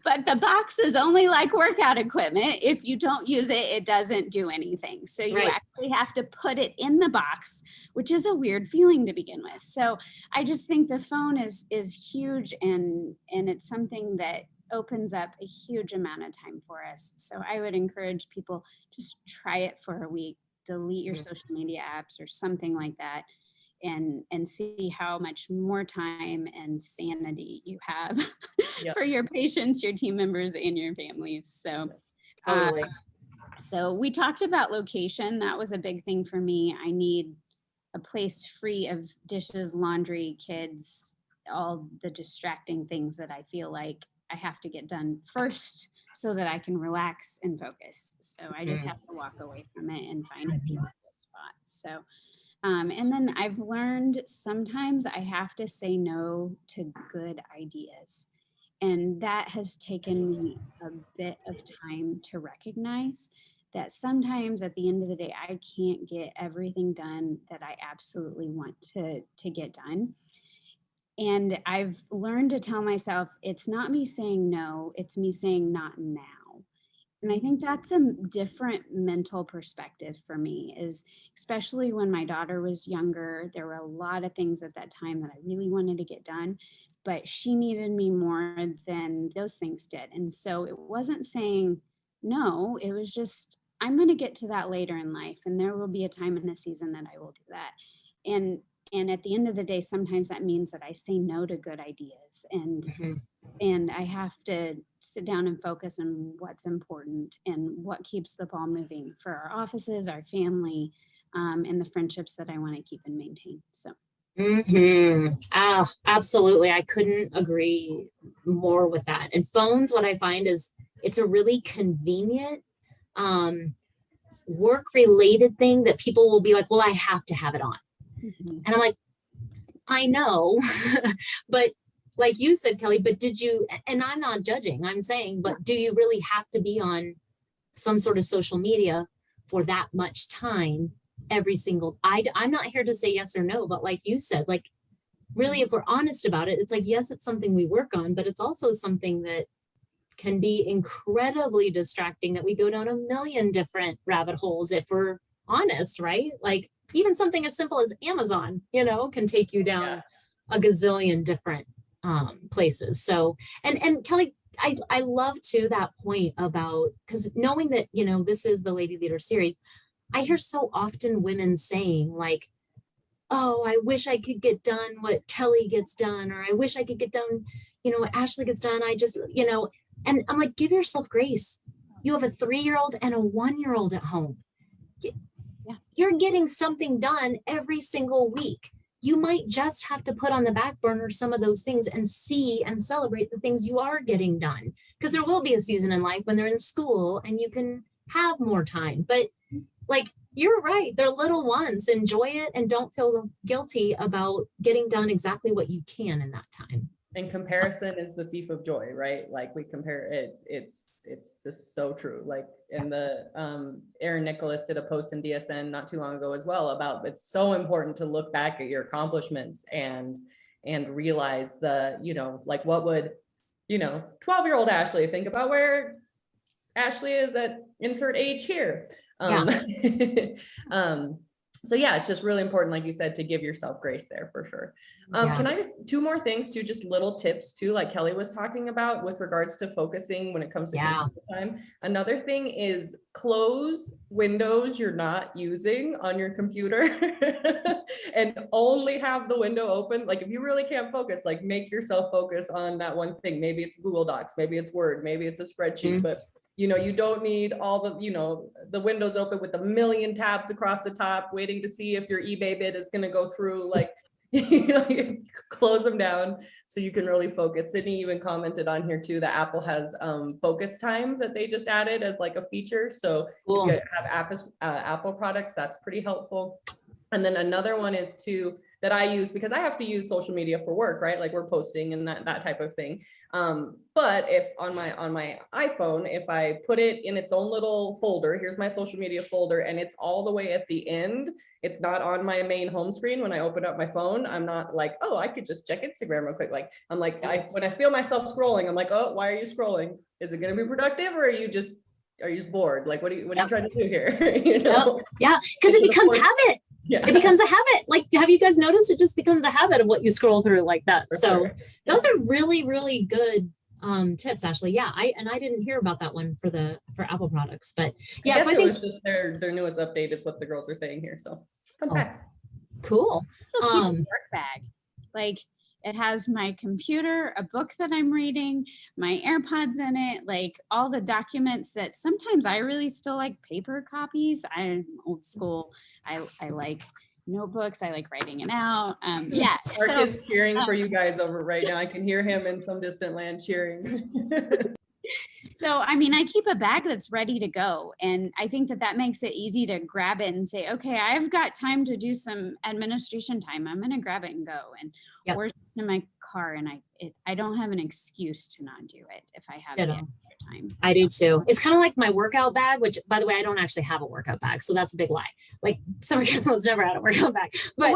But the box is only like workout equipment. If you don't use it, it doesn't do anything. So you actually have to put it in the box, which is a weird feeling to begin with. So I just think the phone is huge, and it's something that opens up a huge amount of time for us. So I would encourage people, just try it for a week, delete your social media apps or something like that, and see how much more time and sanity you have for your patients, your team members, and your families. So Totally. So we talked about location. That was a big thing for me. I need a place free of dishes, laundry, kids, all the distracting things that I feel like I have to get done first so that I can relax and focus. So I just have to walk away from it and find a peaceful spot. So, and then I've learned sometimes I have to say no to good ideas. And that has taken me a bit of time to recognize that sometimes at the end of the day, I can't get everything done that I absolutely want to get done. And I've learned to tell myself, it's not me saying no, it's me saying not now. And I think that's a different mental perspective for me, is especially when my daughter was younger, there were a lot of things at that time that I really wanted to get done, but she needed me more than those things did. And so it wasn't saying no, it was just, I'm going to get to that later in life. And there will be a time in the season that I will do that. And at the end of the day, sometimes that means that I say no to good ideas, and I have to sit down and focus on what's important and what keeps the ball moving for our offices, our family, and the friendships that I want to keep and maintain. So. Absolutely. I couldn't agree more with that. And phones, what I find is it's a really convenient work related thing that people will be like, well, I have to have it on. And I'm like, I know, but like you said, Kelly, but did you, and I'm not judging, I'm saying, but do you really have to be on some sort of social media for that much time every single, I'm not here to say yes or no, but like you said, like really, if we're honest about it, it's like, yes, it's something we work on, but it's also something that can be incredibly distracting, that we go down a million different rabbit holes if we're honest, right? Like even something as simple as Amazon, can take you down a gazillion different places. So, and Kelly, I love too that point about, because knowing that, this is the Lady Leader series, I hear so often women saying like, oh, I wish I could get done what Kelly gets done, or I wish I could get done, what Ashley gets done. I just, and I'm like, give yourself grace. You have a 3-year-old and a 1-year-old at home. You're getting something done every single week. You might just have to put on the back burner some of those things and see and celebrate the things you are getting done. Because there will be a season in life when they're in school and you can have more time. But like, you're right, they're little ones. Enjoy it and don't feel guilty about getting done exactly what you can in that time. And comparison is the thief of joy, right? Like we compare it, it's just so true. Like in the Aaron Nicholas did a post in DSN not too long ago as well about, it's so important to look back at your accomplishments and realize the, like what would 12-year-old Ashley think about where Ashley is at insert age here. So yeah, it's just really important, like you said, to give yourself grace there for sure. Can I just, 2 more things too, just little tips too, like Kelly was talking about with regards to focusing when it comes to time. Another thing is close windows you're not using on your computer and only have the window open. Like if you really can't focus, like make yourself focus on that one thing. Maybe it's Google Docs, maybe it's Word, maybe it's a spreadsheet, but you don't need all the, the windows open with a million tabs across the top, waiting to see if your eBay bid is going to go through. Like, you close them down so you can really focus. Sydney even commented on here too that Apple has focus time that they just added as like a feature. So if you have Apple products, that's pretty helpful. And then another one is that I use, because I have to use social media for work, right? Like we're posting and that type of thing. But if on my iPhone, if I put it in its own little folder, here's my social media folder, and it's all the way at the end, it's not on my main home screen. When I open up my phone, I'm not like, oh, I could just check Instagram real quick. Like I'm like, when I feel myself scrolling, I'm like, oh, why are you scrolling? Is it going to be productive, or are you just bored? Like, what are you trying to do here? Yeah, because it becomes habit. Yeah. It becomes a habit. Like, have you guys noticed it just becomes a habit of what you scroll through like that? Those are really, really good tips, Ashley. Yeah, I didn't hear about that one for Apple products, but yeah, so I think it was just their newest update is what the girls are saying here. So fun facts. Cool. So keep a work bag. Like it has my computer, a book that I'm reading, my AirPods in it, like all the documents that sometimes I really still like paper copies. I'm old school. I like notebooks. I like writing it out. Mark is cheering for you guys over right now. I can hear him in some distant land cheering. So, I mean, I keep a bag that's ready to go. And I think that makes it easy to grab it and say, okay, I've got time to do some administration time. I'm going to grab it and go. And or it's in my car, and I don't have an excuse to not do it if I have the extra time. I do too. It's kind of like my workout bag, which by the way, I don't actually have a workout bag. So that's a big lie. Like Summer Casino's never had a workout bag, but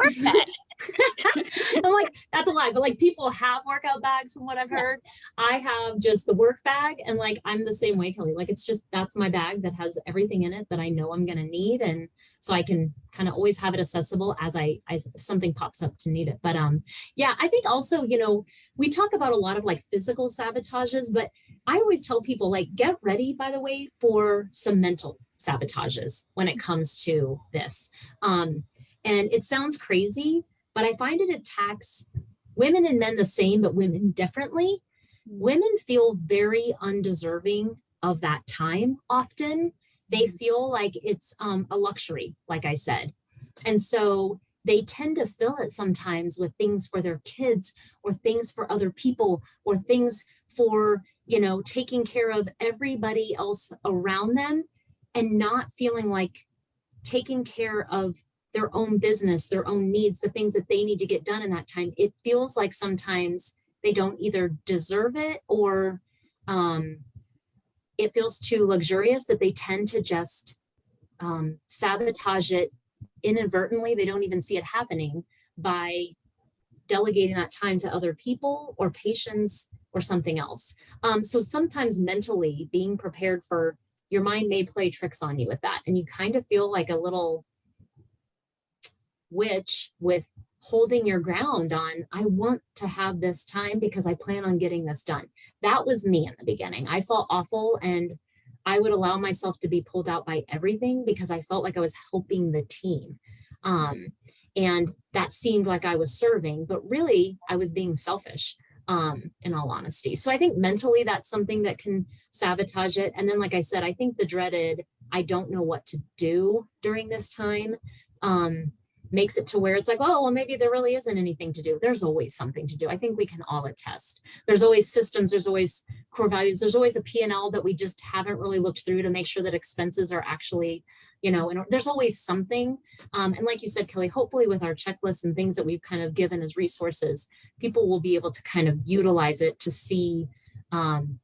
I'm like, that's a lie. But like people have workout bags from what I've heard. I have just the work bag, and like I'm the same way, Kelly. Like it's just that's my bag that has everything in it that I know I'm gonna need. And so I can kind of always have it accessible as if something pops up to need it. But yeah, I think also, you know, we talk about a lot of like physical sabotages, but I always tell people like get ready, by the way, for some mental sabotages when it comes to this. And it sounds crazy, but I find it attacks women and men the same, but women differently. Women feel very undeserving of that time often. They feel like it's a luxury, like I said. And so they tend to fill it sometimes with things for their kids or things for other people or things for, you know, taking care of everybody else around them and not feeling like taking care of their own business, their own needs, the things that they need to get done in that time. It feels like sometimes they don't either deserve it or it feels too luxurious that they tend to just sabotage it inadvertently. They don't even see it happening by delegating that time to other people or patients or something else. So sometimes mentally being prepared for your mind may play tricks on you with that. And you kind of feel like a little witch with holding your ground on, I want to have this time because I plan on getting this done. That was me in the beginning. I felt awful and I would allow myself to be pulled out by everything because I felt like I was helping the team. And that seemed like I was serving, but really I was being selfish, in all honesty. So I think mentally that's something that can sabotage it. And then, like I said, I think the dreaded, I don't know what to do during this time, makes it to where it's like, oh, well, maybe there really isn't anything to do. There's always something to do. I think we can all attest. There's always systems, there's always core values, there's always a P&L that we just haven't really looked through to make sure that expenses are actually, you know, and there's always something. And like you said, Kelly, hopefully with our checklists and things that we've kind of given as resources, people will be able to kind of utilize it to see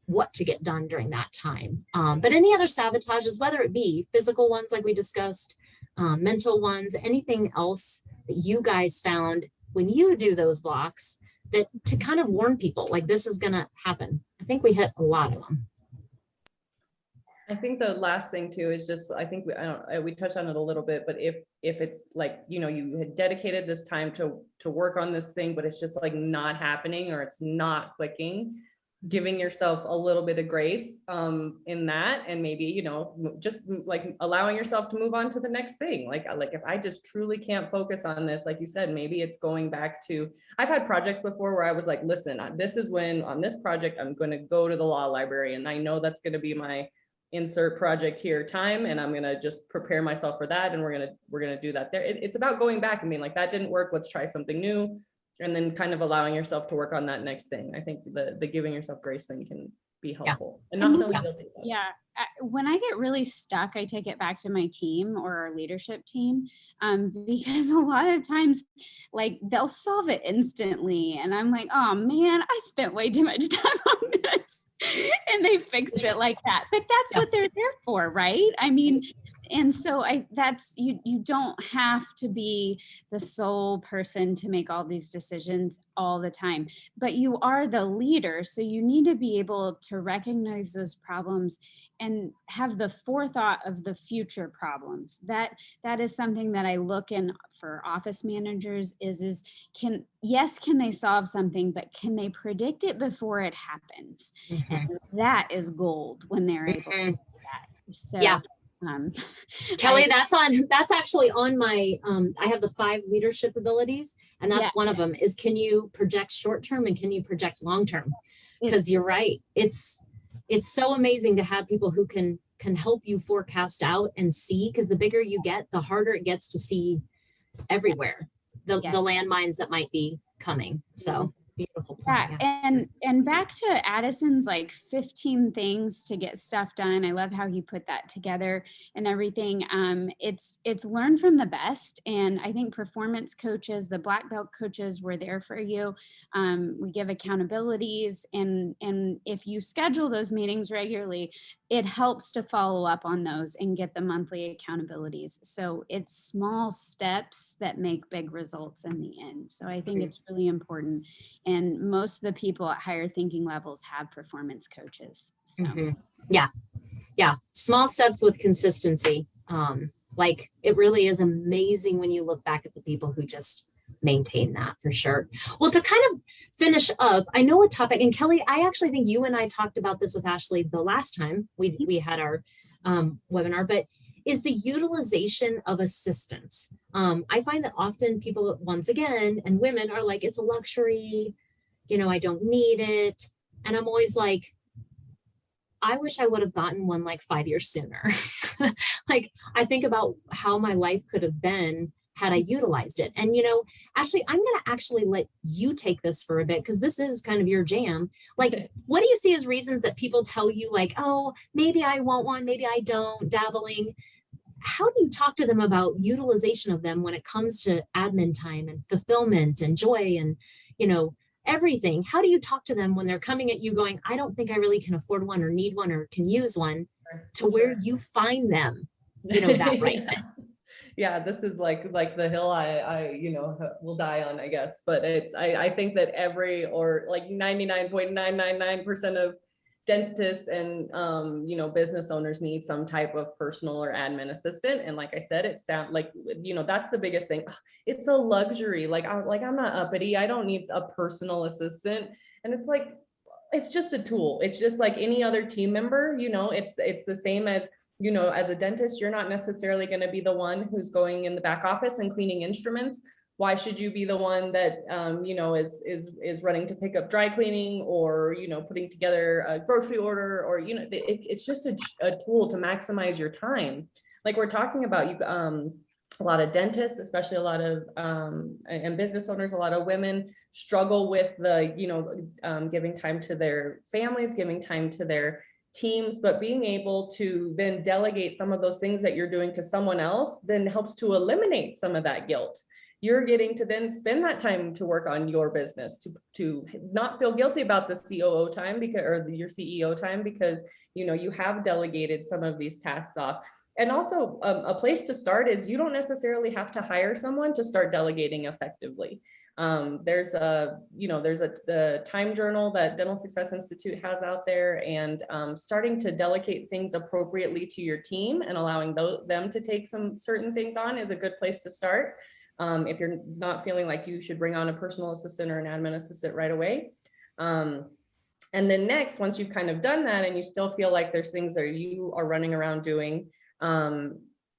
what to get done during that time. But any other sabotages, whether it be physical ones like we discussed, mental ones, anything else that you guys found when you do those blocks that to kind of warn people like this is going to happen. I think we hit a lot of them. I think the last thing too is just, I think we touched on it a little bit, but if it's like, you know, you had dedicated this time to work on this thing, but it's just like not happening or it's not clicking, giving yourself a little bit of grace in that, and maybe, you know, just like allowing yourself to move on to the next thing. Like if I just truly can't focus on this, like you said, maybe it's going back to, I've had projects before where I was like, listen, this is when on this project, I'm going to go to the law library and I know that's going to be my insert project here time, and I'm going to just prepare myself for that. And we're going to do that there. It's about going back and being like, that didn't work. Let's try something new. And then kind of allowing yourself to work on that next thing. I think the giving yourself grace thing can be helpful. And not feeling guilty about it. Yeah. When I get really stuck, I take it back to my team or our leadership team, because a lot of times like they'll solve it instantly. And I'm like, oh man, I spent way too much time on this and they fixed it like that. But that's what they're there for, right? I mean, and so that's, you don't have to be the sole person to make all these decisions all the time, but you are the leader. So you need to be able to recognize those problems and have the forethought of the future problems. That is something that I look in for office managers is can they solve something, but can they predict it before it happens? Mm-hmm. And that is gold when they're able to do that. So yeah. Kelly, that's actually on my, I have the 5 leadership abilities, and that's one of them is, can you project short-term and can you project long-term? Because you're right. It's so amazing to have people who can help you forecast out and see, because the bigger you get, the harder it gets to see everywhere, the landmines that might be coming. So beautiful point. Yeah, and back to Addison's like 15 things to get stuff done. I love how he put that together and everything. It's learn from the best, and I think performance coaches, the black belt coaches, were there for you. We give accountabilities, and if you schedule those meetings regularly, it helps to follow up on those and get the monthly accountabilities. So it's small steps that make big results in the end. So I think it's really important. And most of the people at higher thinking levels have performance coaches. So. Yeah. Small steps with consistency. Like it really is amazing when you look back at the people who just maintain that, for sure. Well, to kind of finish up, I know a topic, and Kelly, I actually think you and I talked about this with Ashley the last time we had our webinar, but is the utilization of assistance. I find that often people, once again, and women are like, it's a luxury, I don't need it. And I'm always like, I wish I would have gotten one like 5 years sooner. Like I think about how my life could have been had I utilized it. And, Ashley, I'm going to actually let you take this for a bit, because this is kind of your jam. Like, what do you see as reasons that people tell you like, oh, maybe I want one, maybe I don't, dabbling? How do you talk to them about utilization of them when it comes to admin time and fulfillment and joy and, everything? How do you talk to them when they're coming at you going, I don't think I really can afford one or need one or can use one, to where you find them, that right fit? Yeah, this is like the hill I will die on, I guess. But I think that or like 99.999% of dentists and business owners need some type of personal or admin assistant. And like I said, it sounds like that's the biggest thing. It's a luxury. I'm not uppity. I don't need a personal assistant. And it's like, it's just a tool. It's just like any other team member. It's the same as as a dentist, you're not necessarily going to be the one who's going in the back office and cleaning instruments. Why should you be the one that, is running to pick up dry cleaning or, putting together a grocery order, or, it's just a tool to maximize your time. Like we're talking about, a lot of dentists, especially a lot of, and business owners, a lot of women struggle with the, giving time to their families, giving time to their teams, but being able to then delegate some of those things that you're doing to someone else then helps to eliminate some of that guilt. You're getting to then spend that time to work on your business, to not feel guilty about the COO time or your CEO time, because you have delegated some of these tasks off. And also a place to start is you don't necessarily have to hire someone to start delegating effectively. There's the time journal that Dental Success Institute has out there, and starting to delegate things appropriately to your team and allowing them to take some certain things on is a good place to start. If you're not feeling like you should bring on a personal assistant or an admin assistant right away. And then next, once you've kind of done that and you still feel like there's things that you are running around doing,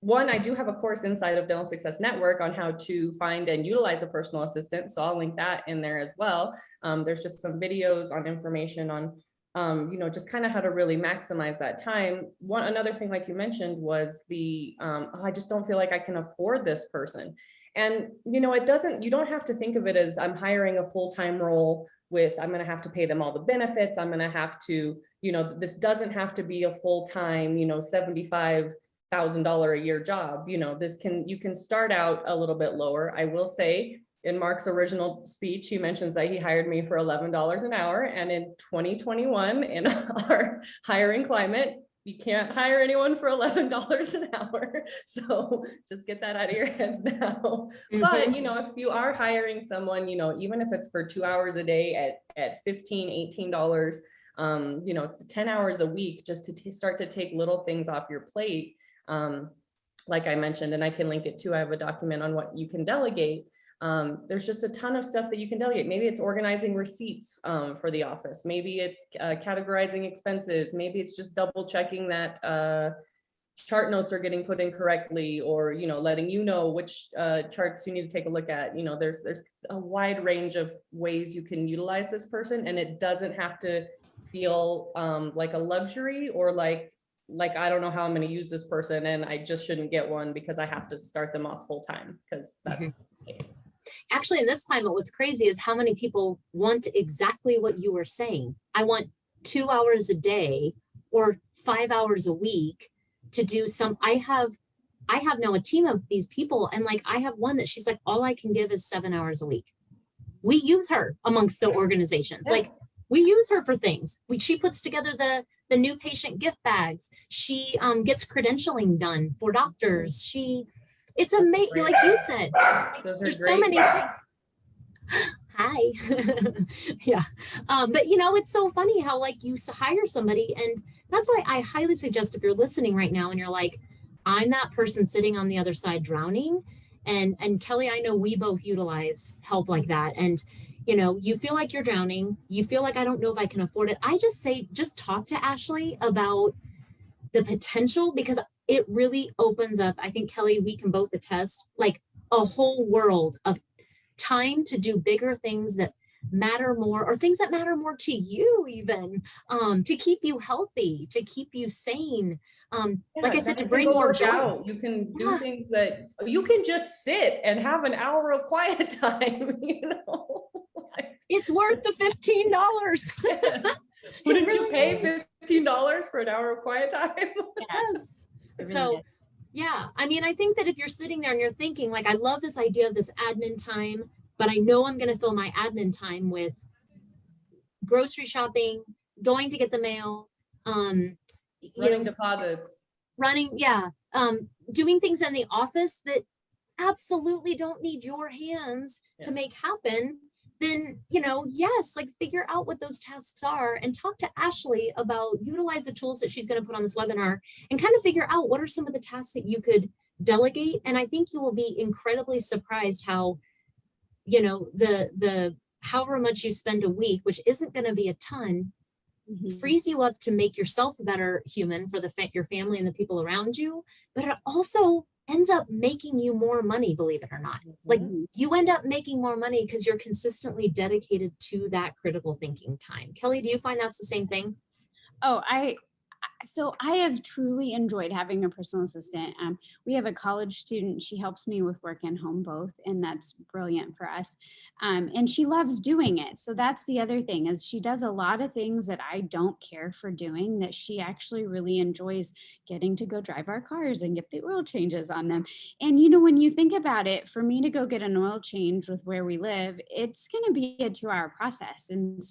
one, I do have a course inside of Dental Success Network on how to find and utilize a personal assistant. So I'll link that in there as well. There's just some videos on information on, just kind of how to really maximize that time. Another thing, like you mentioned, was I just don't feel like I can afford this person. And, you don't have to think of it as I'm hiring a full-time role with, I'm going to have to pay them all the benefits. I'm going to have to, this doesn't have to be a full-time, $75,000 a year job. You can start out a little bit lower. I will say, in Mark's original speech, he mentions that he hired me for $11 an hour. And in 2021, in our hiring climate, you can't hire anyone for $11 an hour. So just get that out of your heads now. But, if you are hiring someone, even if it's for 2 hours a day at $15, $18, 10 hours a week, just to start to take little things off your plate. Like I mentioned, and I can link it too. I have a document on what you can delegate. There's just a ton of stuff that you can delegate. Maybe it's organizing receipts for the office. Maybe it's categorizing expenses. Maybe it's just double checking that chart notes are getting put in correctly, or letting which charts you need to take a look at. There's a wide range of ways you can utilize this person, and it doesn't have to feel like a luxury, or like I don't know how I'm going to use this person and I just shouldn't get one because I have to start them off full time, because that's the case. actually in this climate, what's crazy is how many people want exactly what you were saying. I want 2 hours a day or 5 hours a week to do some. I have now a team of these people, and like I have one that she's like, all I can give is 7 hours a week. We use her amongst the organizations. Like we use her for things. She puts together the new patient gift bags. She gets credentialing done for doctors. It's amazing, like you said. There's so many things. Hi. Yeah. But you know, it's so funny how like you hire somebody, and that's why I highly suggest if you're listening right now and you're like, I'm that person sitting on the other side drowning. And Kelly, I know we both utilize help like that. And you know, you feel like you're drowning, you feel like I don't know if I can afford it. I just say, just talk to Ashley about the potential, because it really opens up. I think Kelly, we can both attest, like a whole world of time to do bigger things that matter more, or things that matter more to you, even to keep you healthy, to keep you sane. Like I said, to bring more joy out. You can do things that you can just sit and have an hour of quiet time, you know. It's worth the $15. Wouldn't you pay $15 for an hour of quiet time? Yes. So yeah, I mean, I think that if you're sitting there and you're thinking like, I love this idea of this admin time, but I know I'm going to fill my admin time with grocery shopping, going to get the mail, running deposits, doing things in the office that absolutely don't need your hands to make happen. Then, you know, yes, like figure out what those tasks are and talk to Ashley about, utilize the tools that she's going to put on this webinar and kind of figure out what are some of the tasks that you could delegate. And I think you will be incredibly surprised how, you know, the however much you spend a week, which isn't going to be a ton, frees you up to make yourself a better human for your family and the people around you. But it also ends up making you more money, believe it or not. Like you end up making more money because you're consistently dedicated to that critical thinking time. Kelly, do you find that's the same thing? Oh, so I have truly enjoyed having a personal assistant. We have a college student. She helps me with work and home both, and that's brilliant for us. And she loves doing it. So that's the other thing, is she does a lot of things that I don't care for doing, that she actually really enjoys getting to go drive our cars and get the oil changes on them. And, you know, when you think about it, for me to go get an oil change with where we live, it's going to be a 2-hour process. And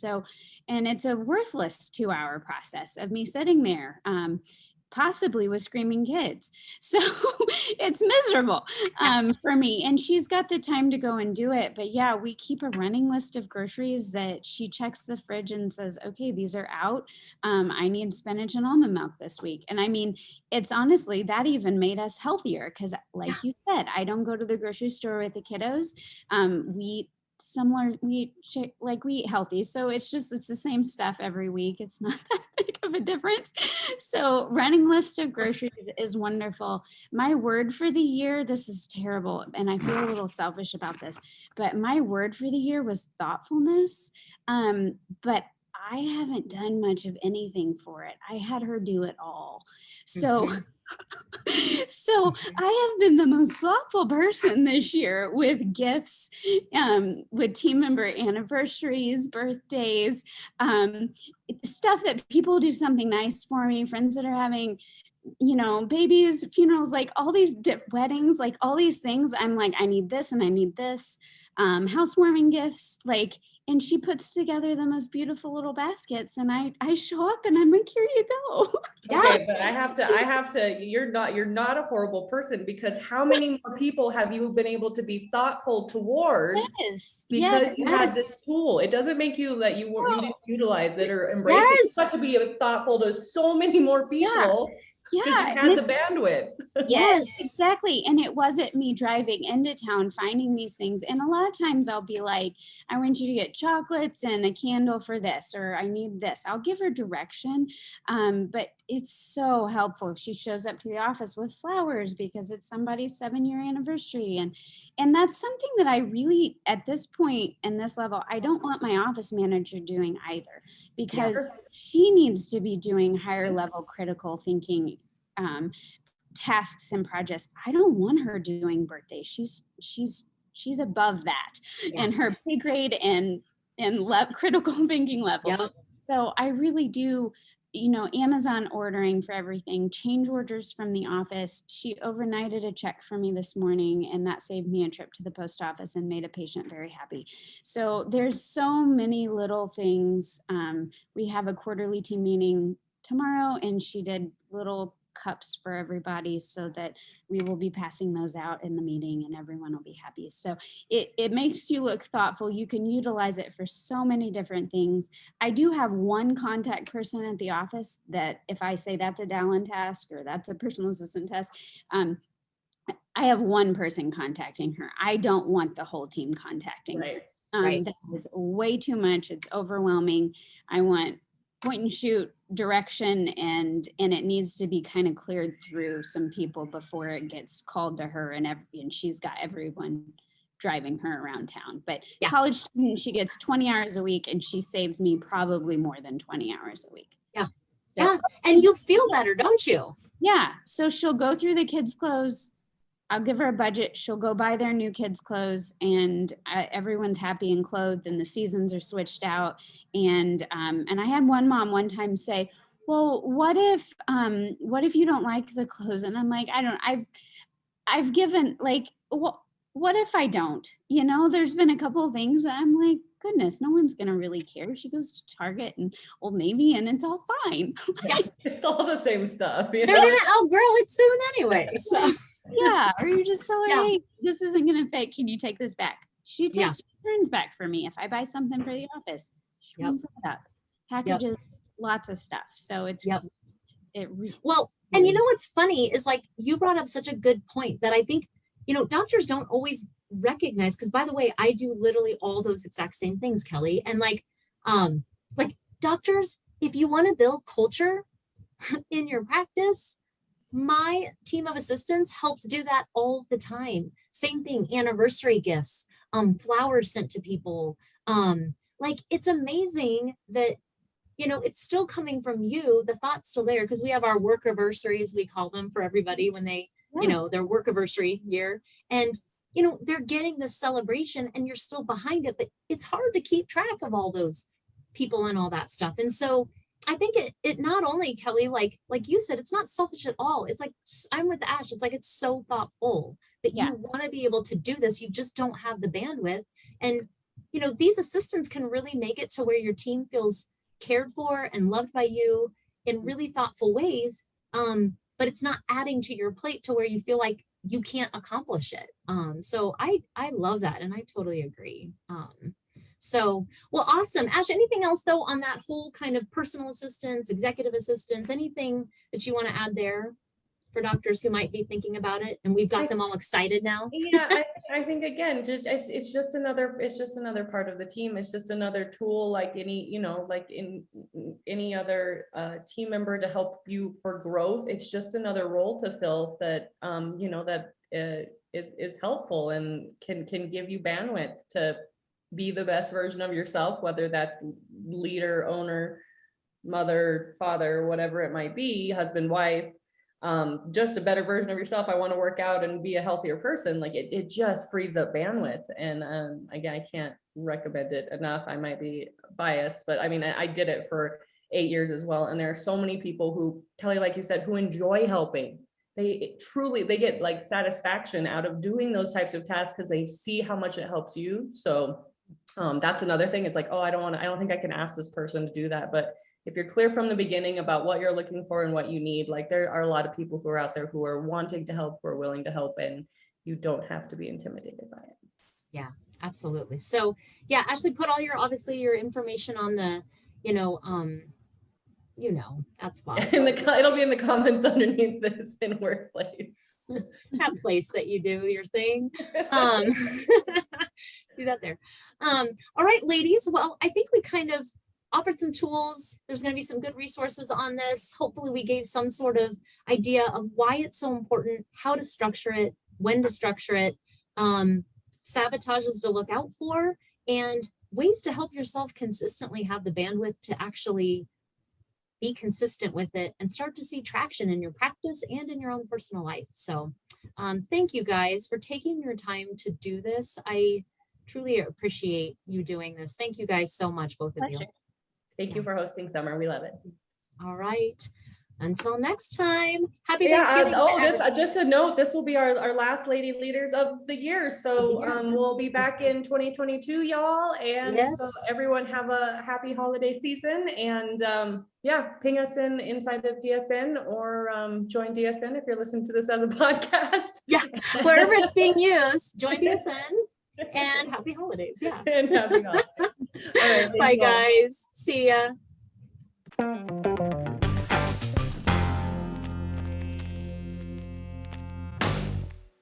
it's a worthless 2-hour process of me sitting there, possibly with screaming kids. So it's miserable for me. And she's got the time to go and do it. But yeah, we keep a running list of groceries that she checks the fridge and says, okay, these are out. I need spinach and almond milk this week. And I mean, it's honestly, that even made us healthier because like you said, I don't go to the grocery store with the kiddos. We eat healthy, so it's the same stuff every week. It's not that big of a difference. So running list of groceries is wonderful. My word for the year, this is terrible and I feel a little selfish about this, but my word for the year was thoughtfulness. But I haven't done much of anything for it. I had her do it all. So So I have been the most thoughtful person this year with gifts, with team member anniversaries, birthdays, stuff that people do something nice for me, friends that are having, you know, babies, funerals, like all these weddings, like all these things. I'm like, I need this and I need this, housewarming gifts, like, and she puts together the most beautiful little baskets, and I show up and I'm like, here you go. Okay, but I have to, you're not a horrible person, because how many more people have you been able to be thoughtful towards? Yes. Because you had this tool. It doesn't make you that you didn't utilize it or embrace it. You have to be thoughtful to so many more people. Because you had the bandwidth. Yes, exactly. And it wasn't me driving into town, finding these things. And a lot of times I'll be like, I want you to get chocolates and a candle for this, or I need this. I'll give her direction. But it's so helpful if she shows up to the office with flowers because it's somebody's 7-year anniversary. And that's something that I really, at this point and this level, I don't want my office manager doing either, because she needs to be doing higher level critical thinking tasks and projects. I don't want her doing birthdays. She's she's above that Yeah. and her pay grade and critical thinking level. Yep. So I really do, Amazon ordering for everything, change orders from the office. She overnighted a check for me this morning, and that saved me a trip to the post office and made a patient very happy. So there's so many little things. We have a quarterly team meeting tomorrow, and she did little cups for everybody so that we will be passing those out in the meeting and everyone will be happy. So it makes you look thoughtful. You can utilize it for so many different things. I do have one contact person at the office that if I say that's a Dallin task or that's a personal assistant task, I have one person contacting her. I don't want the whole team contacting her. Right. That is way too much. It's overwhelming. I want point and shoot direction, and it needs to be kind of cleared through some people before it gets called to her, and she's got everyone driving her around town. But Yeah. College student, she gets 20 hours a week, and she saves me probably more than 20 hours a week. Yeah. So, Yeah. And you feel better, don't you? yeah. So she'll go through the kids' clothes. I'll give her a budget. She'll go buy their new kids' clothes, and everyone's happy and clothed, and the seasons are switched out. And I had one mom one time say, "Well, what if you don't like the clothes?" And I'm like, I've given, like, what if I don't? There's been a couple of things, but I'm like, goodness, no one's gonna really care. She goes to Target and Old Navy, and it's all fine. It's all the same stuff. They're gonna outgrow it soon anyway. So. Yeah, or you just tell her, Yeah. hey, this isn't gonna fit. Can you take this back? She Yeah. takes returns back for me if I buy something for the office. She Yep. runs it up. Packages, lots of stuff. So it's Yep. Well, and what's funny is, like, you brought up such a good point that I think, doctors don't always recognize, because by the way, I do literally all those exact same things, Kelly. And like doctors, if you want to build culture in your practice, my team of assistants helps do that all the time. Same thing, anniversary gifts, flowers sent to people. It's amazing that, it's still coming from you, the thought's still there, because we have our work anniversaries, we call them, for everybody when they, their work anniversary year. And, they're getting this celebration and you're still behind it, but it's hard to keep track of all those people and all that stuff. And so I think it not only, Kelly, like you said, it's not selfish at all. It's like, I'm with Ash. It's like, it's so thoughtful that you want to be able to do this. You just don't have the bandwidth. And, these assistants can really make it to where your team feels cared for and loved by you in really thoughtful ways. But it's not adding to your plate to where you feel like you can't accomplish it. So I love that. And I totally agree. So, well, awesome. Ash, anything else though on that whole kind of personal assistants, executive assistants, anything that you want to add there for doctors who might be thinking about it? And we've got them all excited now. Yeah, I think again, it's just another part of the team. It's just another tool, like any, like in any other team member to help you for growth. It's just another role to fill that, that is helpful and can give you bandwidth to be the best version of yourself, whether that's leader, owner, mother, father, whatever it might be, husband, wife, just a better version of yourself. I want to work out and be a healthier person. Like it just frees up bandwidth. And again, I can't recommend it enough. I might be biased, but I mean, I did it for 8 years as well. And there are so many people who, Kelly, like you said, who enjoy helping. They get like satisfaction out of doing those types of tasks because they see how much it helps you. So that's another thing. It's like, oh, I don't think I can ask this person to do that. But if you're clear from the beginning about what you're looking for and what you need, like there are a lot of people who are out there who are wanting to help, who are willing to help, and you don't have to be intimidated by it. Yeah, absolutely. So yeah, Ashley, put all obviously your information on the, that spot. It'll be in the comments underneath this in Workplace. That place that you do your thing. Do that there. All right, ladies. Well, I think we kind of offered some tools. There's going to be some good resources on this. Hopefully we gave some sort of idea of why it's so important, how to structure it, when to structure it, sabotages to look out for, and ways to help yourself consistently have the bandwidth to actually be consistent with it and start to see traction in your practice and in your own personal life. So Thank you guys for taking your time to do this. I truly appreciate you doing this. Thank you guys so much, both of you. Pleasure. Thank you for hosting, Summer. We love it. All right. Until next time. Happy Yeah. Thanksgiving. to everyone. Just a note, this will be our last Lady Leaders of the year. So we'll be back in 2022, y'all. And so Yes. everyone have a happy holiday season. And yeah, ping us inside of DSN or join DSN if you're listening to this as a podcast. Yeah, wherever it's being used, join DSN and happy holidays. Yeah. And happy holidays. All right, thank Bye, you all. guys. See ya.